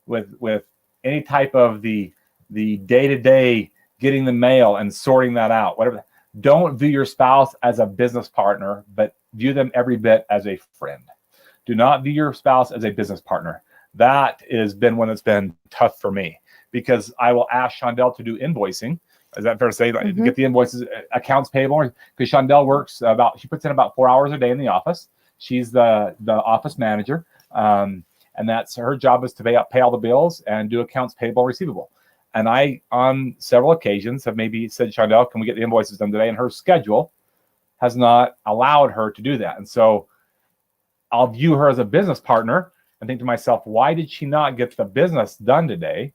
with any type of the day-to-day getting the mail and sorting that out, whatever, don't view your spouse as a business partner, but view them every bit as a friend. Do not view your spouse as a business partner. That has been one that's been tough for me, because I will ask Shondell to do invoicing. Is that fair to say? Like, get the invoices, accounts payable, because Shondell works she puts in about 4 hours a day in the office. She's the office manager. And that's her job, is to pay all the bills and do accounts payable and receivable. And I, on several occasions, have maybe said, Shondell, can we get the invoices done today? And her schedule has not allowed her to do that. And so I'll view her as a business partner and think to myself, why did she not get the business done today?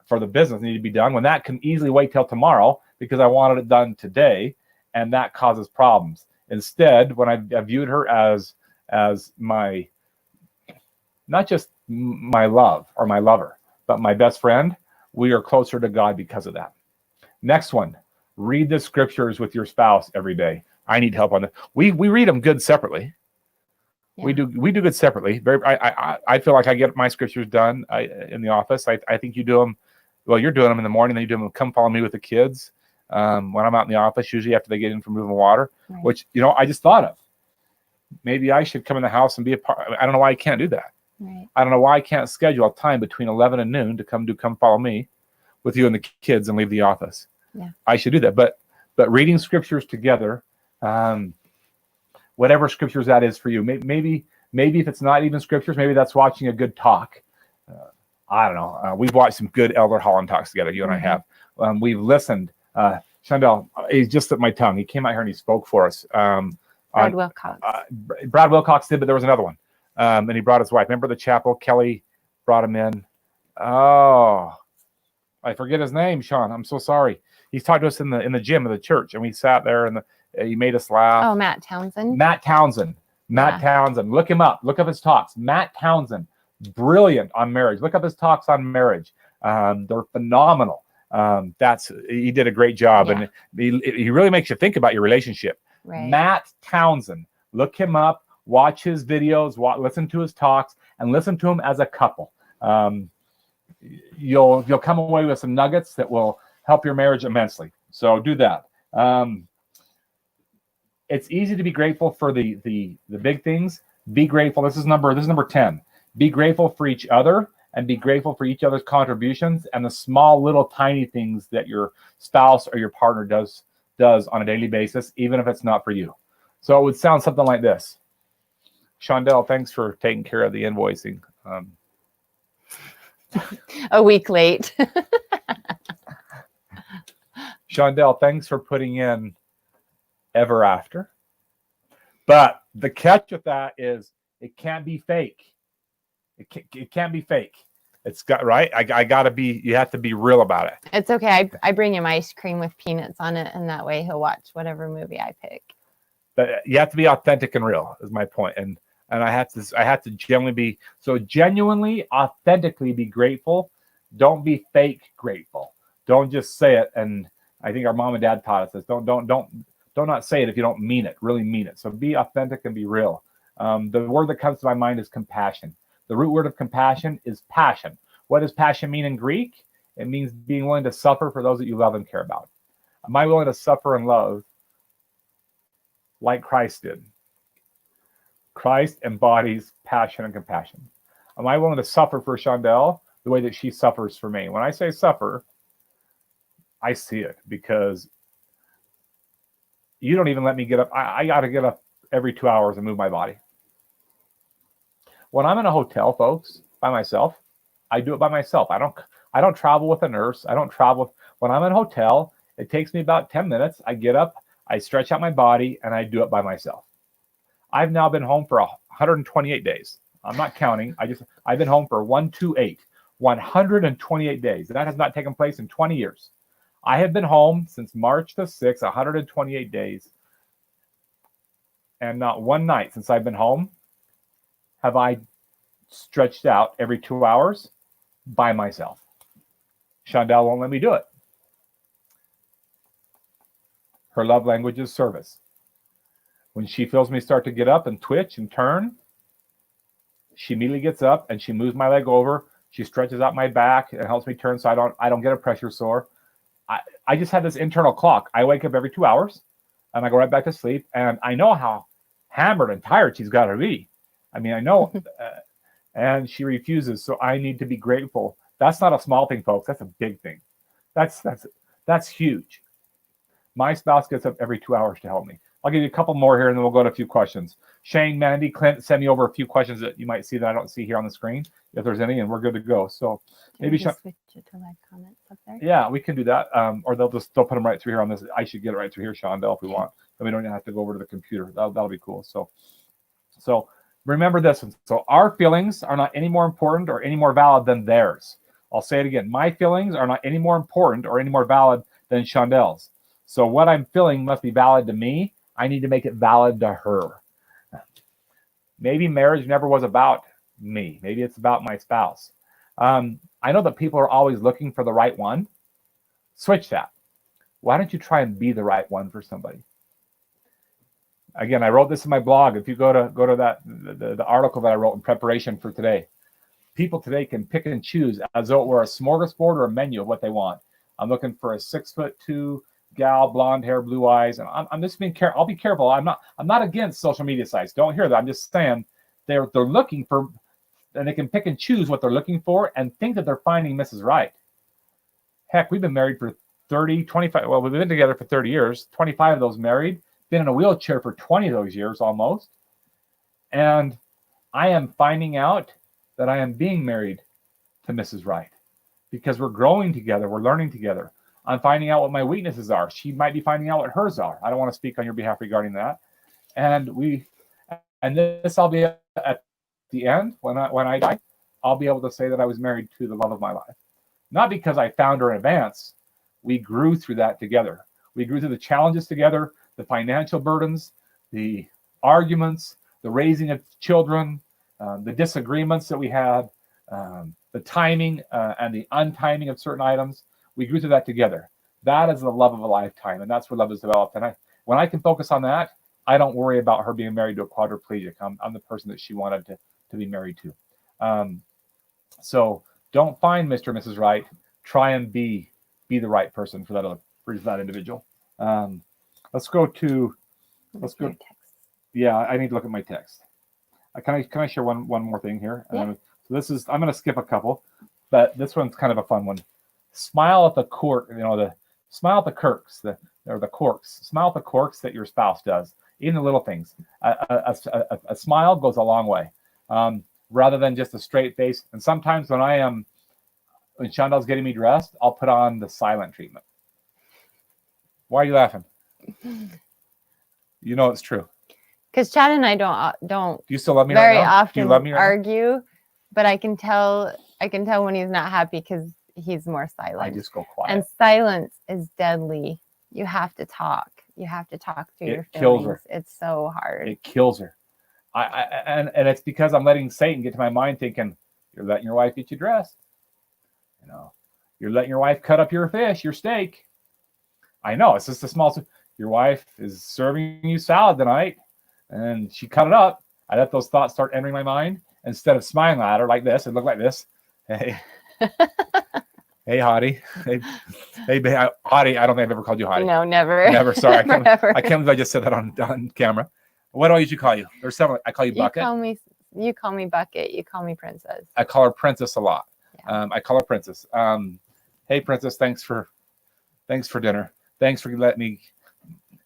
For the business need to be done when that can easily wait till tomorrow, because I wanted it done today, and that causes problems. Instead, when I viewed her as my, not just my love or my lover, but my best friend, we are closer to God because of that. Next one, read the scriptures with your spouse every day. I need help on that. We read them good separately. Yeah. We do good separately. I feel like I get my scriptures done in the office. I think you do them. Well, you're doing them in the morning, then you do them. Come follow me with the kids when I'm out in the office, usually after they get in from moving water. Right. Which I just thought of. Maybe I should come in the house and be a part. I don't know why I can't do that. Right. I don't know why I can't schedule a time between 11 and noon to come follow me with you and the kids and leave the office. Yeah, I should do that. But reading scriptures together, whatever scriptures that is for you. Maybe if it's not even scriptures, maybe that's watching a good talk. I don't know. We've watched some good Elder Holland talks together. You and I have. We've listened. Shondell, he's just at my tongue. He came out here and he spoke for us. Brad Wilcox. Brad Wilcox did, but there was another one. And he brought his wife. Remember the chapel? Kelly brought him in. Oh, I forget his name, Sean. I'm so sorry. He's talked to us in the gym of the church, and we sat there and he made us laugh. Oh, Matt Townsend. Matt Townsend. Look him up. Look up his talks. Matt Townsend. Brilliant on marriage. Look up his talks on marriage. They're phenomenal. He did a great job, and he really makes you think about your relationship. Right. Matt Townsend. Look him up. Watch his videos. Listen to his talks, and listen to him as a couple. You'll come away with some nuggets that will help your marriage immensely. So do that. It's easy to be grateful for the big things. Be grateful. This is number 10. Be grateful for each other, and be grateful for each other's contributions and the small little tiny things that your spouse or your partner does on a daily basis, even if it's not for you. So it would sound something like this. Shondell, thanks for taking care of the invoicing. A week late. Shondell, thanks for putting in ever after. But the catch with that is it can't be fake. It can't be fake. It's got right. I gotta be. You have to be real about it. It's okay. I bring him ice cream with peanuts on it, and that way he'll watch whatever movie I pick. But you have to be authentic and real. Is my point. And I have to genuinely, authentically be grateful. Don't be fake grateful. Don't just say it. And I think our mom and dad taught us this. Don't not say it if you don't mean it. Really mean it. So be authentic and be real. The word that comes to my mind is compassion. The root word of compassion is passion. What does passion mean in Greek? It means being willing to suffer for those that you love and care about. Am I willing to suffer and love like Christ did? Christ embodies passion and compassion. Am I willing to suffer for Shondell the way that she suffers for me? When I say suffer, I see it, because you don't even let me get up. I got to get up every 2 hours and move my body. When I'm in a hotel, folks, by myself, I do it by myself. I don't travel with a nurse. I don't travel. When I'm in a hotel, it takes me about 10 minutes. I get up, I stretch out my body, and I do it by myself. I've now been home for 128 days. I'm not counting. I've been home for 128 days. That has not taken place in 20 years. I have been home since March the 6th, 128 days. And not one night since I've been home have I stretched out every 2 hours by myself. Shondell won't let me do it. Her love language is service. When she feels me start to get up and twitch and turn, she immediately gets up and she moves my leg over. She stretches out my back and helps me turn so I don't get a pressure sore. I just have this internal clock. I wake up every 2 hours and I go right back to sleep. And I know how hammered and tired she's got to be. I mean, I know. And she refuses. So I need to be grateful. That's not a small thing, folks. That's a big thing. That's huge. My spouse gets up every 2 hours to help me. I'll give you a couple more here and then we'll go to a few questions. Shane, Mandy, Clint, send me over a few questions that you might see that I don't see here on the screen, if there's any, and we're good to go. So maybe switch it to live comments up there. Yeah, we can do that. Or they'll put them right through here on this. I should get it right through here, Shondell, if we want. And we don't even have to go over to the computer. That'll be cool. So remember this one. So our feelings are not any more important or any more valid than theirs. I'll say it again. My feelings are not any more important or any more valid than Shondell's. So what I'm feeling must be valid to me. I need to make it valid to her. Maybe marriage never was about me. Maybe it's about my spouse. I know that people are always looking for the right one. Switch that. Why don't you try and be the right one for somebody? Again, I wrote this in my blog. If you go to that the article that I wrote in preparation for today, people today can pick and choose as though it were a smorgasbord or a menu of what they want. I'm looking for a 6'2" gal, blonde hair, blue eyes, and I'm just being careful. I'll be careful. I'm not against social media sites. Don't hear that. I'm just saying they're looking for, and they can pick and choose what they're looking for and think that they're finding Mrs. Right. Heck, we've been married for 25. Well, we've been together for 30 years. 25 of those married. Been in a wheelchair for 20 of those years almost. And I am finding out that I am being married to Mrs. Right because we're growing together. We're learning together. I'm finding out what my weaknesses are. She might be finding out what hers are. I don't want to speak on your behalf regarding that. And this I'll be at the end when I die. I'll be able to say that I was married to the love of my life. Not because I found her in advance. We grew through that together. We grew through the challenges together, the financial burdens, the arguments, the raising of children, the disagreements that we had, the timing and the untiming of certain items. We grew through that together. That is the love of a lifetime, and that's where love is developed. And when I can focus on that, I don't worry about her being married to a quadriplegic. I'm the person that she wanted to be married to. So don't find Mr. and Mrs. Right. Try and be the right person for that individual. Let's go. Text. Yeah, I need to look at my text. Can I share one more thing here? Yeah. So I'm going to skip a couple, but this one's kind of a fun one. Smile at the cork, smile at the quirks, the quirks. Smile at the quirks that your spouse does, even the little things. A smile goes a long way, rather than just a straight face. And sometimes when Shondell's getting me dressed, I'll put on the silent treatment. Why are you laughing? You know it's true. Because Chad and I don't. Do you still love me very right now? often Do you love me right argue, but I can tell when he's not happy because he's more silent. I just go quiet. And silence is deadly. You have to talk. You have to talk through your feelings. It kills her. It's so hard. It kills her. And it's because I'm letting Satan get to my mind thinking, you're letting your wife get you dressed. You're letting your wife cut up your fish, your steak. I know, it's just a small, your wife is serving you salad tonight and she cut it up. I let those thoughts start entering my mind instead of smiling at her like this and look like this. Hey. Hey, Hottie. Hey, Hottie. I don't think I've ever called you Hottie. No, never. Never. Sorry. Never. I can't believe I just said that on camera. What do I usually call you? There's several. I call you Bucket. You call me Bucket. You call me Princess. I call her Princess a lot. Yeah. I call her Princess. Hey, Princess. Thanks for dinner. Thanks for letting me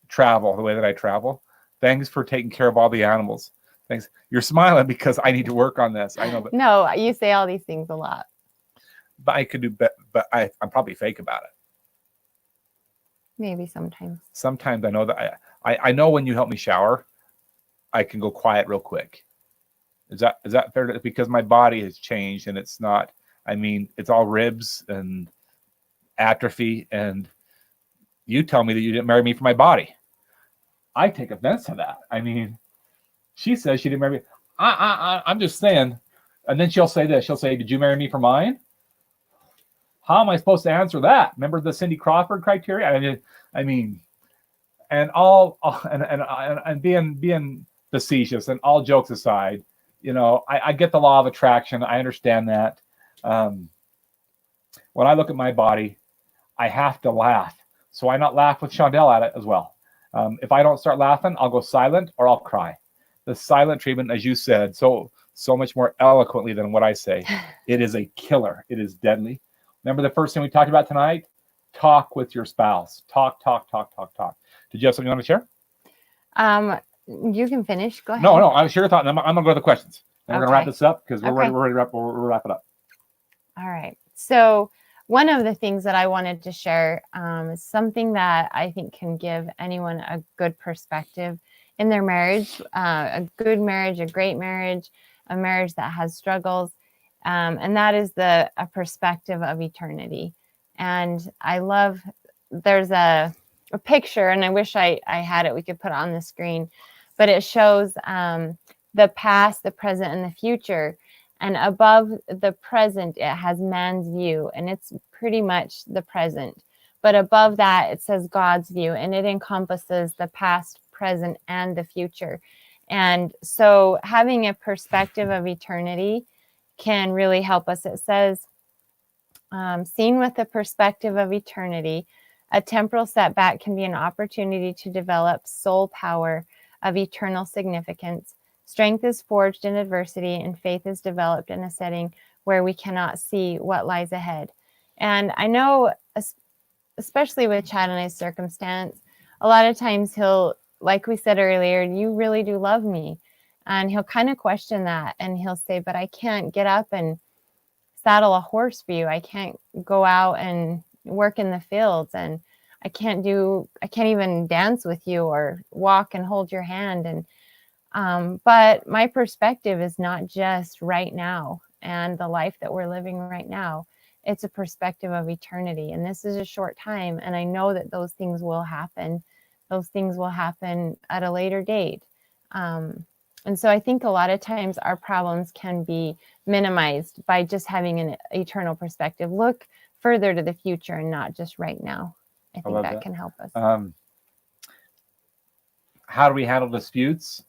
travel the way that I travel. Thanks for taking care of all the animals. Thanks. You're smiling because I need to work on this. I know, No, you say all these things a lot. but I could do better. But I'm probably fake about it. Maybe sometimes. Sometimes I know that I know when you help me shower, I can go quiet real quick. Is that fair? Because my body has changed and it's not. I mean, it's all ribs and atrophy, and you tell me that you didn't marry me for my body. I take offense to that. I mean, she says she didn't marry me. I'm just saying. And then she'll say this. She'll say, "Did you marry me for mine?" How am I supposed to answer that? Remember the Cindy Crawford criteria? I mean, and and being facetious and all jokes aside, you know, I get the law of attraction. I understand that. When I look at my body, I have to laugh. So I not laugh with Shondell at it as well. If I don't start laughing, I'll go silent or I'll cry. The silent treatment, as you said, so much more eloquently than what I say. It is a killer. It is deadly. Remember the first thing we talked about tonight? Talk with your spouse. Talk. Did you have something you want to share? You can finish. Go ahead. No, I was sure thought. I'm going to go to the questions. And we're going to wrap Okay. this up because we're Okay. ready to wrap it up. All right. So one of the things that I wanted to share is something that I think can give anyone a good perspective in their marriage, a good marriage, a great marriage, a marriage that has struggles. And that is a perspective of eternity. And I love, there's a picture, and I wish I had it, we could put it on the screen, but it shows the past, the present, and the future. And above the present, it has man's view, and it's pretty much the present. But above that, it says God's view, and it encompasses the past, present, and the future. And so having a perspective of eternity can really help us. It says, seen with the perspective of eternity, a temporal setback can be an opportunity to develop soul power of eternal significance. Strength is forged in adversity, and faith is developed in a setting where we cannot see what lies ahead. And I know, especially with Chad and I's circumstance, a lot of times he'll, like we said earlier, you really do love me. And he'll kind of question that, and he'll say, but I can't get up and saddle a horse for you. I can't go out and work in the fields, and I can't even dance with you or walk and hold your hand. And but my perspective is not just right now and the life that we're living right now. It's a perspective of eternity. And this is a short time. And I know that those things will happen. Those things will happen at a later date. And so I think a lot of times our problems can be minimized by just having an eternal perspective. Look further to the future and not just right now. I think that can help us. How do we handle disputes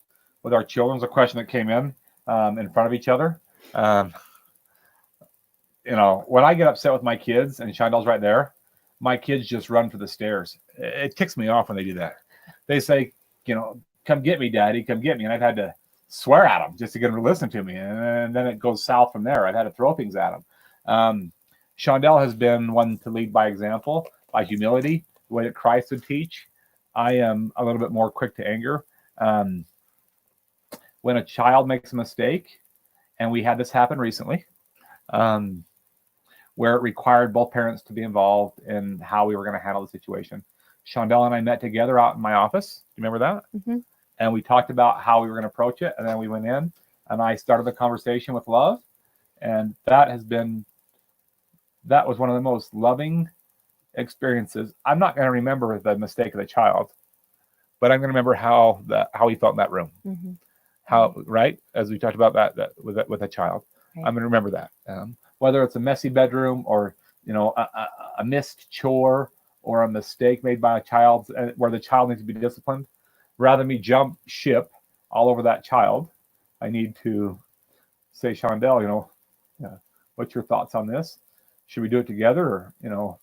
with our children? Is a question that came in front of each other. You know, when I get upset with my kids, and Shondell's right there, my kids just run for the stairs. It ticks me off when they do that. They say, you know, come get me, Daddy, come get me. And I've had to swear at them just to get them to listen to me. And then it goes south from there. I've had to throw things at them. Shondell has been one to lead by example, by humility, the way that Christ would teach. I am a little bit more quick to anger. When a child makes a mistake, and we had this happen recently, where it required both parents to be involved in how we were going to handle the situation. Shondell and I met together out in my office. Do you remember that? Mm-hmm. And we talked about how we were going to approach it. And then we went in, and I started the conversation with love. And that was one of the most loving experiences. I'm not going to remember the mistake of the child, but I'm going to remember how he felt in that room. Mm-hmm. How, right? As we talked about that with a child, right. I'm going to remember that. Whether it's a messy bedroom or, you know, a missed chore or a mistake made by a child where the child needs to be disciplined, rather than me jump ship all over that child, I need to say, Shondell, you know, what's your thoughts on this? Should we do it together? Or, you know,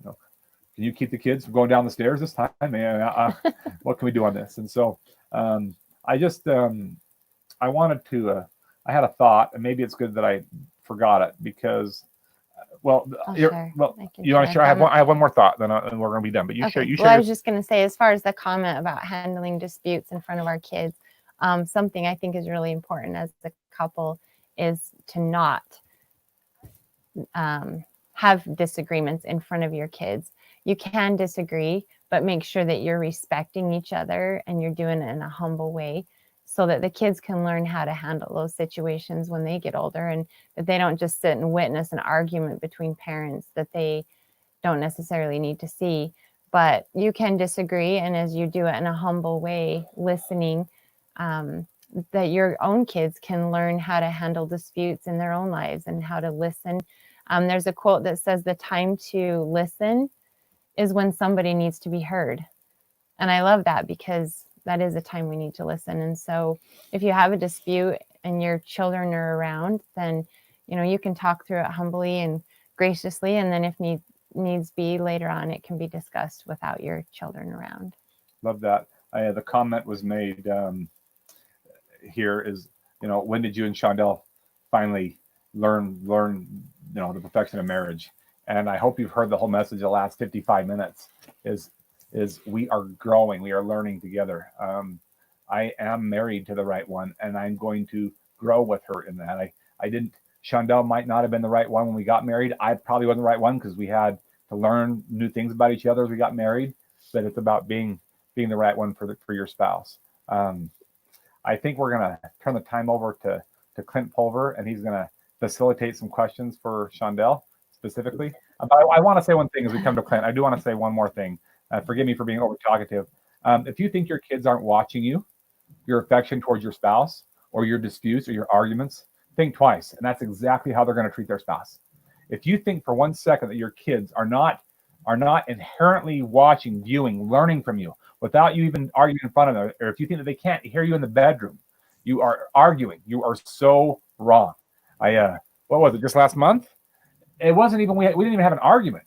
can you keep the kids from going down the stairs this time? Man, what can we do on this? And so I just, I wanted to, I had a thought, and maybe it's good that I forgot it because, you want to share? I have one more thought, then we're going to be done. But you share. Well, I was just going to say, as far as the comment about handling disputes in front of our kids, something I think is really important as a couple is to not have disagreements in front of your kids. You can disagree, but make sure that you're respecting each other and you're doing it in a humble way so that the kids can learn how to handle those situations when they get older, and that they don't just sit and witness an argument between parents that they don't necessarily need to see. But you can disagree, and as you do it in a humble way, listening, that your own kids can learn how to handle disputes in their own lives and how to listen. There's a quote that says the time to listen is when somebody needs to be heard. And I love that, because that is a time we need to listen. And so if you have a dispute and your children are around, then, you can talk through it humbly and graciously. And then if needs be later on, it can be discussed without your children around. Love that. The comment was made here is, when did you and Shondell finally learn, the perfection of marriage? And I hope you've heard the whole message the last 55 minutes is we are growing, we are learning together. I am married to the right one, and I'm going to grow with her in that. Shondell might not have been the right one when we got married. I probably wasn't the right one because we had to learn new things about each other as we got married, but it's about being the right one for your spouse. I think we're going to turn the time over to Clint Pulver, and he's going to facilitate some questions for Shondell specifically. I want to say one thing as we come to Clint. I do want to say one more thing. Forgive me for being over talkative. If you think your kids aren't watching you, your affection towards your spouse, or your disputes or your arguments, think twice. And that's exactly how they're going to treat their spouse. If you think for 1 second that your kids are not inherently watching, viewing, learning from you without you even arguing in front of them, or if you think that they can't hear you in the bedroom, you are arguing. You are so wrong. What was it, just last month? It wasn't even, we didn't even have an argument.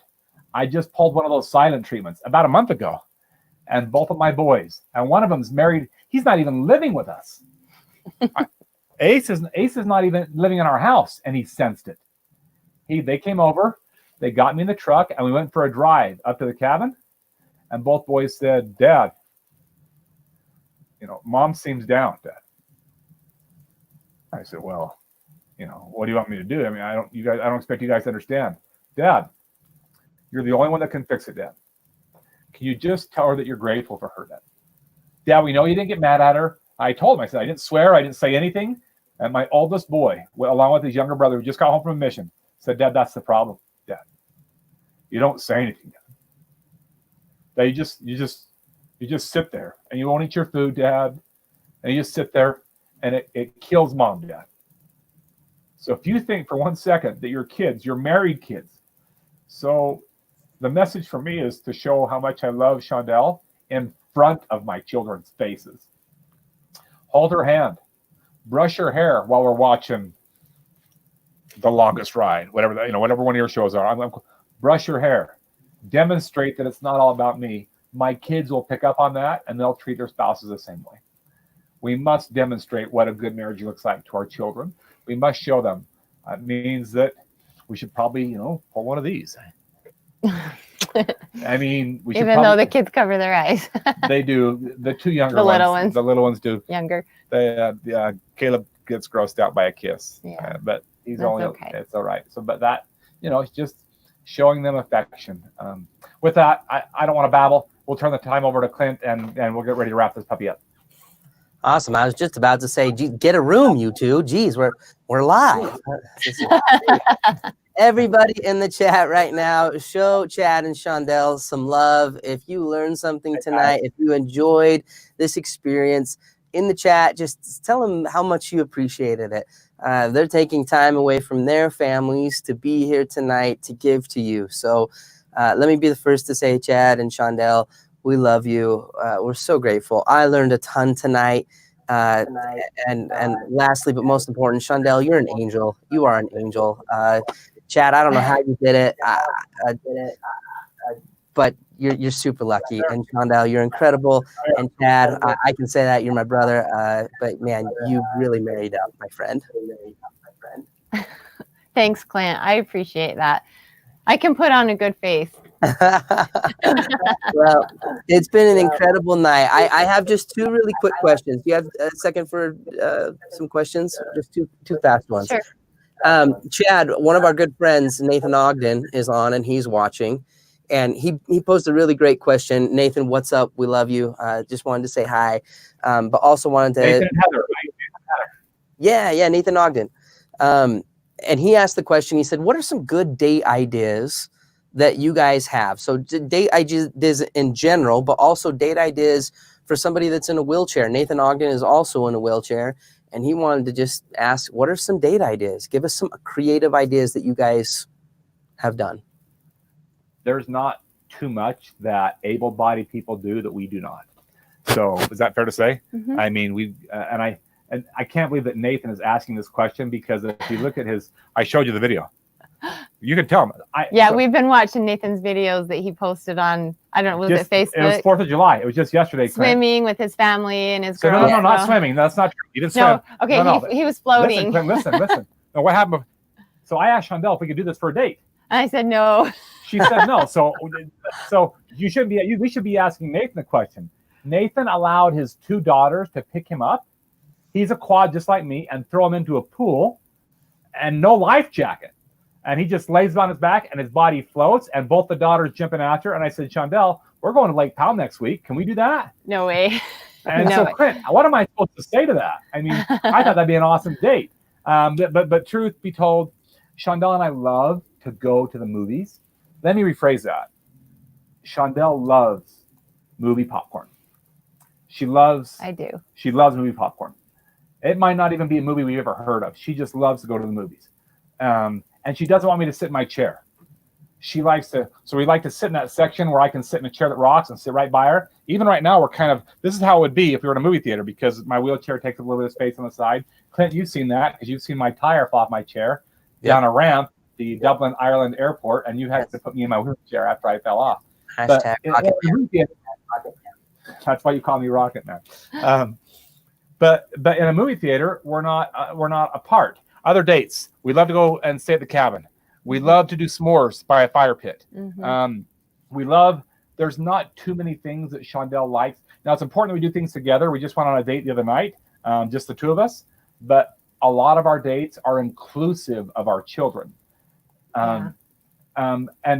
I just pulled one of those silent treatments about a month ago, and both of my boys, and one of them's married. He's not even living with us. Ace is not even living in our house, and he sensed it. They came over, they got me in the truck, and we went for a drive up to the cabin, and both boys said, "Dad, Mom seems down, Dad." I said, "Well, what do you want me to do? I mean, I don't expect you guys to understand. Dad, you're the only one that can fix it, Dad. Can you just tell her that you're grateful for her, Dad? Dad, we know you didn't get mad at her." I told him, I said, I didn't swear, I didn't say anything. And my oldest boy, along with his younger brother who just got home from a mission, said, "Dad, that's the problem, Dad. You don't say anything, Dad. You just sit there and you won't eat your food, Dad. And you just sit there, and it kills Mom, Dad." So if you think for 1 second that your kids, your married kids, so the message for me is to show how much I love Shondell in front of my children's faces. Hold her hand, brush her hair while we're watching The Longest Ride, whatever one of your shows are. Brush her hair, demonstrate that it's not all about me. My kids will pick up on that, and they'll treat their spouses the same way. We must demonstrate what a good marriage looks like to our children. We must show them. It means that we should probably, pull one of these. I mean, we should even though the kids cover their eyes. They do. The two younger ones. The little ones do. Younger. Caleb gets grossed out by a kiss. Yeah. But he's That's only okay. It's all right. So, but that, it's just showing them affection. With that, I don't want to babble. We'll turn the time over to Clint, and we'll get ready to wrap this puppy up. Awesome. I was just about to say, get a room, you two. Geez, we're live. Everybody in the chat right now, show Chad and Shondell some love. If you learned something tonight, if you enjoyed this experience, in the chat, just tell them how much you appreciated it. They're taking time away from their families to be here tonight to give to you. So let me be the first to say, Chad and Shondell, we love you. We're so grateful. I learned a ton tonight. And lastly, but most important, Shondell, you're an angel. You are an angel. Chad, I don't know how you did it. But you're super lucky. And Shondell, you're incredible. And Chad, I can say that you're my brother. But man, you really married up, my friend. Thanks, Clint. I appreciate that. I can put on a good face. Well, it's been an incredible night. I have just two really quick questions. Do you have a second for some questions? Just two fast ones. Sure. Chad, one of our good friends, Nathan Ogden, is on and he's watching. And he posed a really great question. Nathan, what's up? We love you. Just wanted to say hi. But also wanted to... Nathan and Heather, right? Yeah, Nathan Ogden. And he asked the question, he said, what are some good date ideas that you guys have? So date ideas in general, but also date ideas for somebody that's in a wheelchair. Nathan Ogden is also in a wheelchair, and he wanted to just ask, what are some date ideas? Give us some creative ideas that you guys have done. There's not too much that able-bodied people do that we do not. So is that fair to say? Mm-hmm. I mean, and I can't believe that Nathan is asking this question, because if you look at I showed you the video. You can tell him. We've been watching Nathan's videos that he posted on, I don't know, was it Facebook? It was 4th of July. It was just yesterday. Swimming with his family and his So girls. no, not swimming. That's not true. He didn't swim. Okay, he was floating. Listen. No, what happened? So I asked Shondell if we could do this for a date. And I said no. She said no. So you shouldn't be. We should be asking Nathan the question. Nathan allowed his 2 daughters to pick him up. He's a quad just like me, and throw him into a pool, and no life jacket. And he just lays on his back and his body floats, and both the daughters jumping after. And I said, Shondell, we're going to Lake Powell next week. Can we do that? No way. And so, Clint, what am I supposed to say to that? I mean, I thought that'd be an awesome date. But truth be told, Shondell and I love to go to the movies. Let me rephrase that. Shondell loves movie popcorn. She loves movie popcorn. It might not even be a movie we've ever heard of. She just loves to go to the movies. And she doesn't want me to sit in my chair. She likes to, so we like to sit in that section where I can sit in a chair that rocks and sit right by her. Even right now, this is how it would be if we were in a movie theater, because my wheelchair takes a little bit of space on the side. Clint, you've seen that, because you've seen my tire fall off my chair down a ramp, the Dublin, Ireland airport, and you had to put me in my wheelchair after I fell off. Hashtag Rocket Man. That's why you call me Rocket Man. But in a movie theater, we're not apart. Other dates, we love to go and stay at the cabin. We love to do s'mores by a fire pit. Mm-hmm. There's not too many things that Shondell likes. Now, it's important that we do things together. We just went on a date the other night, just the 2 of us. But a lot of our dates are inclusive of our children. And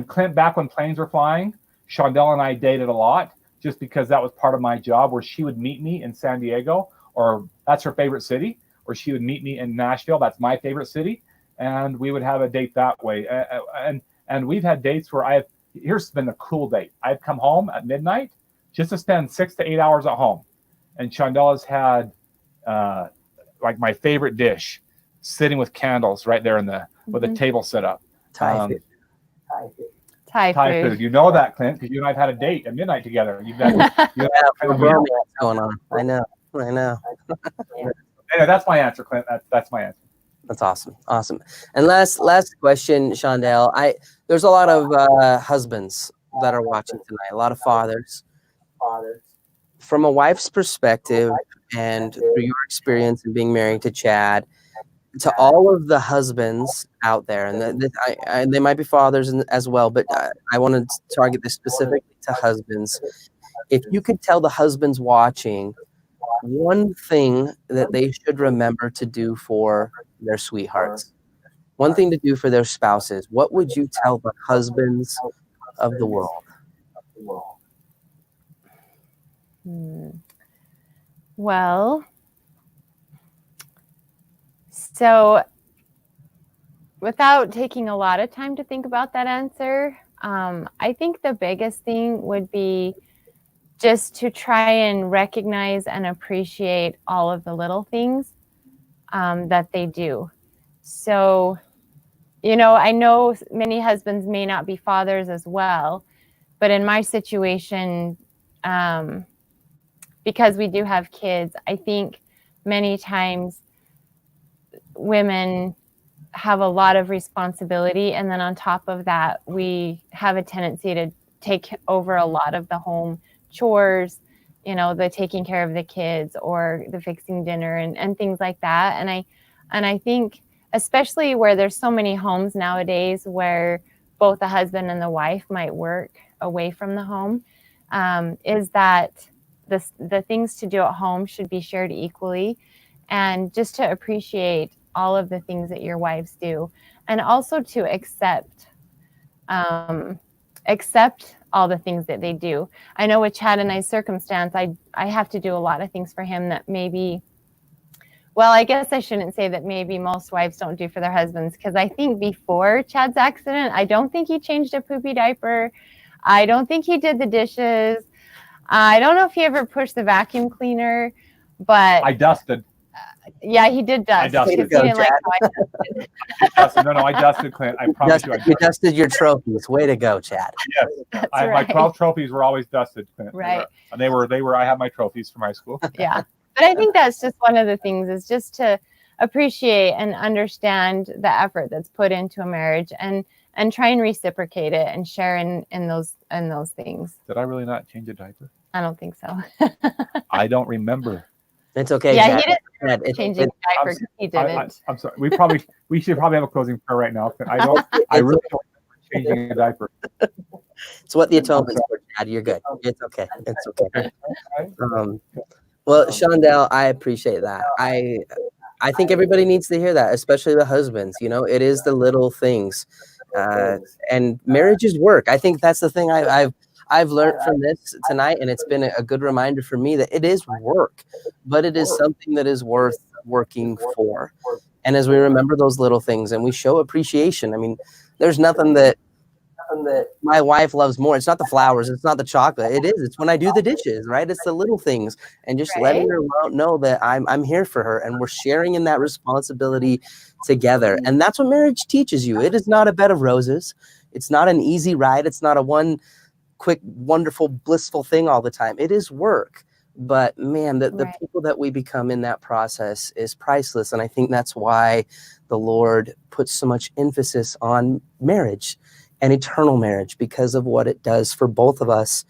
Clint, back when planes were flying, Shondell and I dated a lot, just because that was part of my job, where she would meet me in San Diego, or that's her favorite city, or she would meet me in Nashville. That's my favorite city. And we would have a date that way. And we've had dates where here's been a cool date. I've come home at midnight just to spend 6 to 8 hours at home. And Shondell has had like my favorite dish, sitting with candles right there with a table set up. Thai food. You know that, Clint, because you and I've had a date at midnight together. You've had romance going on. I know. Anyway, that's my answer, Clint. That's my answer. That's awesome. And last question, Shondell. There's a lot of husbands that are watching tonight. A lot of fathers. From a wife's perspective, and through your experience in being married to Chad, to all of the husbands out there, and they might be fathers as well, but I want to target this specifically to husbands. If you could tell the husbands watching one thing that they should remember to do for their sweethearts, one thing to do for their spouses, what would you tell the husbands of the world? Well, so without taking a lot of time to think about that answer, I think the biggest thing would be just to try and recognize and appreciate all of the little things that they do. So, I know many husbands may not be fathers as well, but in my situation, because we do have kids, I think many times women have a lot of responsibility. And then on top of that, we have a tendency to take over a lot of the home chores, the taking care of the kids or the fixing dinner and things like that. And I think, especially where there's so many homes nowadays where both the husband and the wife might work away from the home, is that the things to do at home should be shared equally, and just to appreciate all of the things that your wives do, and also to accept all the things that they do. I know with Chad and I's circumstance, I have to do a lot of things for him that maybe, well, I guess I shouldn't say that maybe most wives don't do for their husbands, because I think before Chad's accident, I don't think he changed a poopy diaper. I don't think he did the dishes. I don't know if he ever pushed the vacuum cleaner, but I dusted. yeah, he did dust. I dusted. Because he didn't like how I dusted. No, I dusted, Clint. I promise you, I dusted. You dusted your trophies. Way to go, Chad. Yes, my 12 trophies were always dusted, Clint. Right. They were. I have my trophies from high school. Yeah, but I think that's just one of the things, is just to appreciate and understand the effort that's put into a marriage, and try and reciprocate it and share in those things. Did I really not change a diaper? I don't think so. I don't remember. It's okay. Yeah, Chad. he didn't changing a diaper because he didn't. I'm sorry. We should probably have a closing prayer right now. I really don't remember changing a diaper. It's what the atonement's for, Chad. You're good. It's okay. It's okay. Well, Shondell, I appreciate that. I think everybody needs to hear that, especially the husbands. You know, it is the little things, and marriage is work. I think that's the thing I've learned from this tonight, and it's been a good reminder for me that it is work, but it is something that is worth working for. And as we remember those little things and we show appreciation, I mean, there's nothing that my wife loves more. It's not the flowers, it's not the chocolate. It's when I do the dishes, right? It's the little things, and just letting her know that I'm here for her, and we're sharing in that responsibility together. And that's what marriage teaches you. It is not a bed of roses. It's not an easy ride. It's not a one quick, wonderful, blissful thing all the time. It is work. But man, the people that we become in that process is priceless. And I think that's why the Lord puts so much emphasis on marriage and eternal marriage, because of what it does for both of us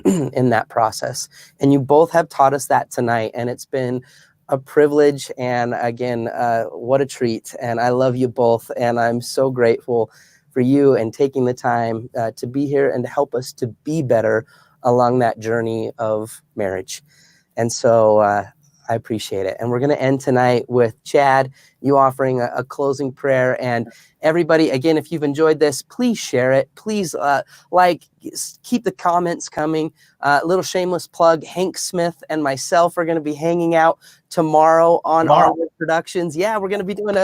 in that process. And you both have taught us that tonight, and it's been a privilege. And again, what a treat. And I love you both. And I'm so grateful for you and taking the time to be here and to help us to be better along that journey of marriage. And so I appreciate it. And we're going to end tonight with Chad, you offering a closing prayer. And everybody, again, if you've enjoyed this, please share it. Please keep the comments coming. Little shameless plug, Hank Smith and myself are going to be hanging out tomorrow on Onward Productions. Yeah, we're going to be doing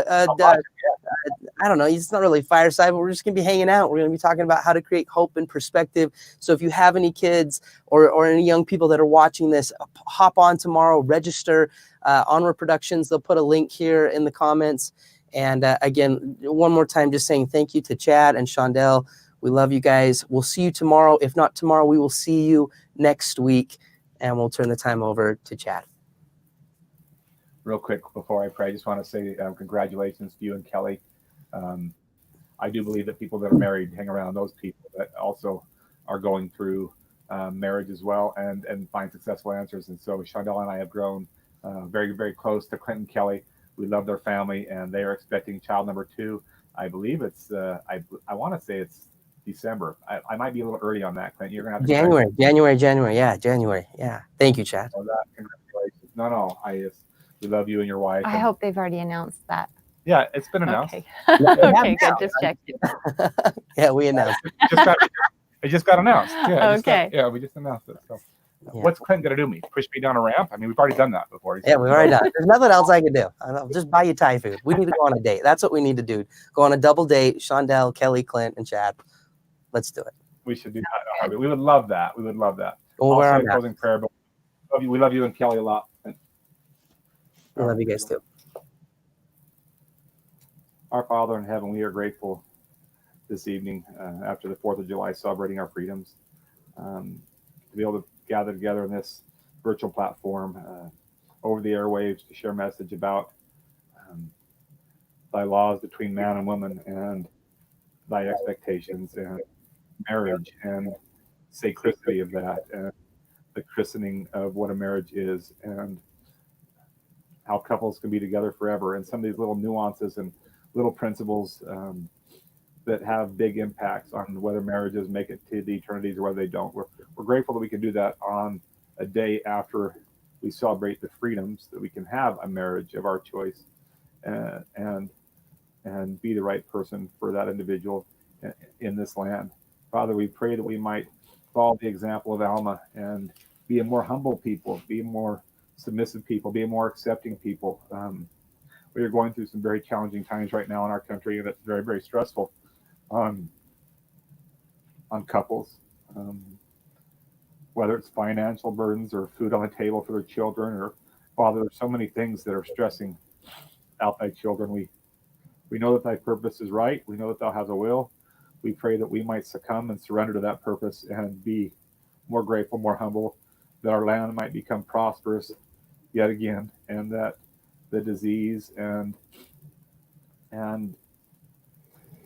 I don't know, it's not really fireside, but we're just going to be hanging out. We're going to be talking about how to create hope and perspective. So if you have any kids or any young people that are watching this, hop on tomorrow, register Onward Productions. They'll put a link here in the comments. And again, one more time, just saying thank you to Chad and Shondell. We love you guys. We'll see you tomorrow. If not tomorrow, we will see you next week. And we'll turn the time over to Chad. Real quick before I pray, I just want to say congratulations to you and Kelly. I do believe that people that are married hang around those people that also are going through marriage as well, and find successful answers. And so Shondell and I have grown very, very close to Clint and Kelly. We love their family, and they are expecting child number 2. I believe it's I want to say it's December. I might be a little early on that, Clint. You're gonna have to January. Yeah, January. Yeah. Thank you, Chad. Congratulations. No, we love you and your wife. I hope they've already announced that. Yeah, it's been announced. Okay, okay, good. Just checking. Yeah, we announced it. It just got announced. Yeah, okay. We just announced it. So, yeah. What's Clint gonna do? Me push me down a ramp? I mean, we've already done that before. Yeah, we've already done it. There's nothing else I can do. I'll just buy you Thai food. We need to go on a date. That's what we need to do. Go on a double date. Shondell, Kelly, Clint, and Chad. Let's do it. We should do that. We would love that. We would love that. We'll I'll say a closing prayer, but we love you and Kelly a lot. We love you guys too. Our Father in heaven, we are grateful this evening after the 4th of July, celebrating our freedoms, to be able to gather together in this virtual platform over the airwaves to share a message about thy laws between man and woman, and thy expectations, and marriage, and sacredity of that, and the christening of what a marriage is, and how couples can be together forever, and some of these little nuances and little principles that have big impacts on whether marriages make it to the eternities or whether they don't. We're grateful that we can do that on a day after we celebrate the freedoms that we can have a marriage of our choice, and be the right person for that individual in this land. Father, we pray that we might follow the example of Alma and be a more humble people, be a more submissive people, be a more accepting people. We are going through some very challenging times right now in our country, and it's very, very stressful on couples, whether it's financial burdens or food on the table for their children, or Father, there's so many things that are stressing out thy children. We know that thy purpose is right. We know that thou hast a will. We pray that we might succumb and surrender to that purpose and be more grateful, more humble, that our land might become prosperous yet again, and that the disease and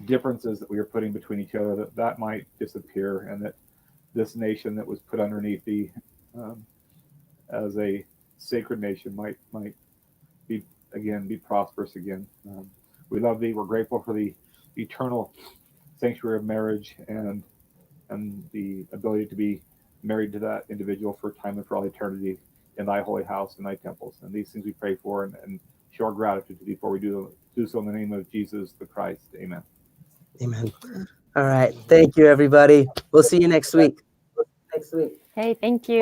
differences that we are putting between each other, that might disappear, and that this nation that was put underneath thee as a sacred nation might be prosperous again. We love thee. We're grateful for the eternal sanctuary of marriage and the ability to be married to that individual for time and for all eternity in thy holy house and thy temples. And these things we pray for and show our gratitude to thee before we do so in the name of Jesus the Christ. Amen. Amen. All right. Thank you, everybody. We'll see you next week. Hey, thank you.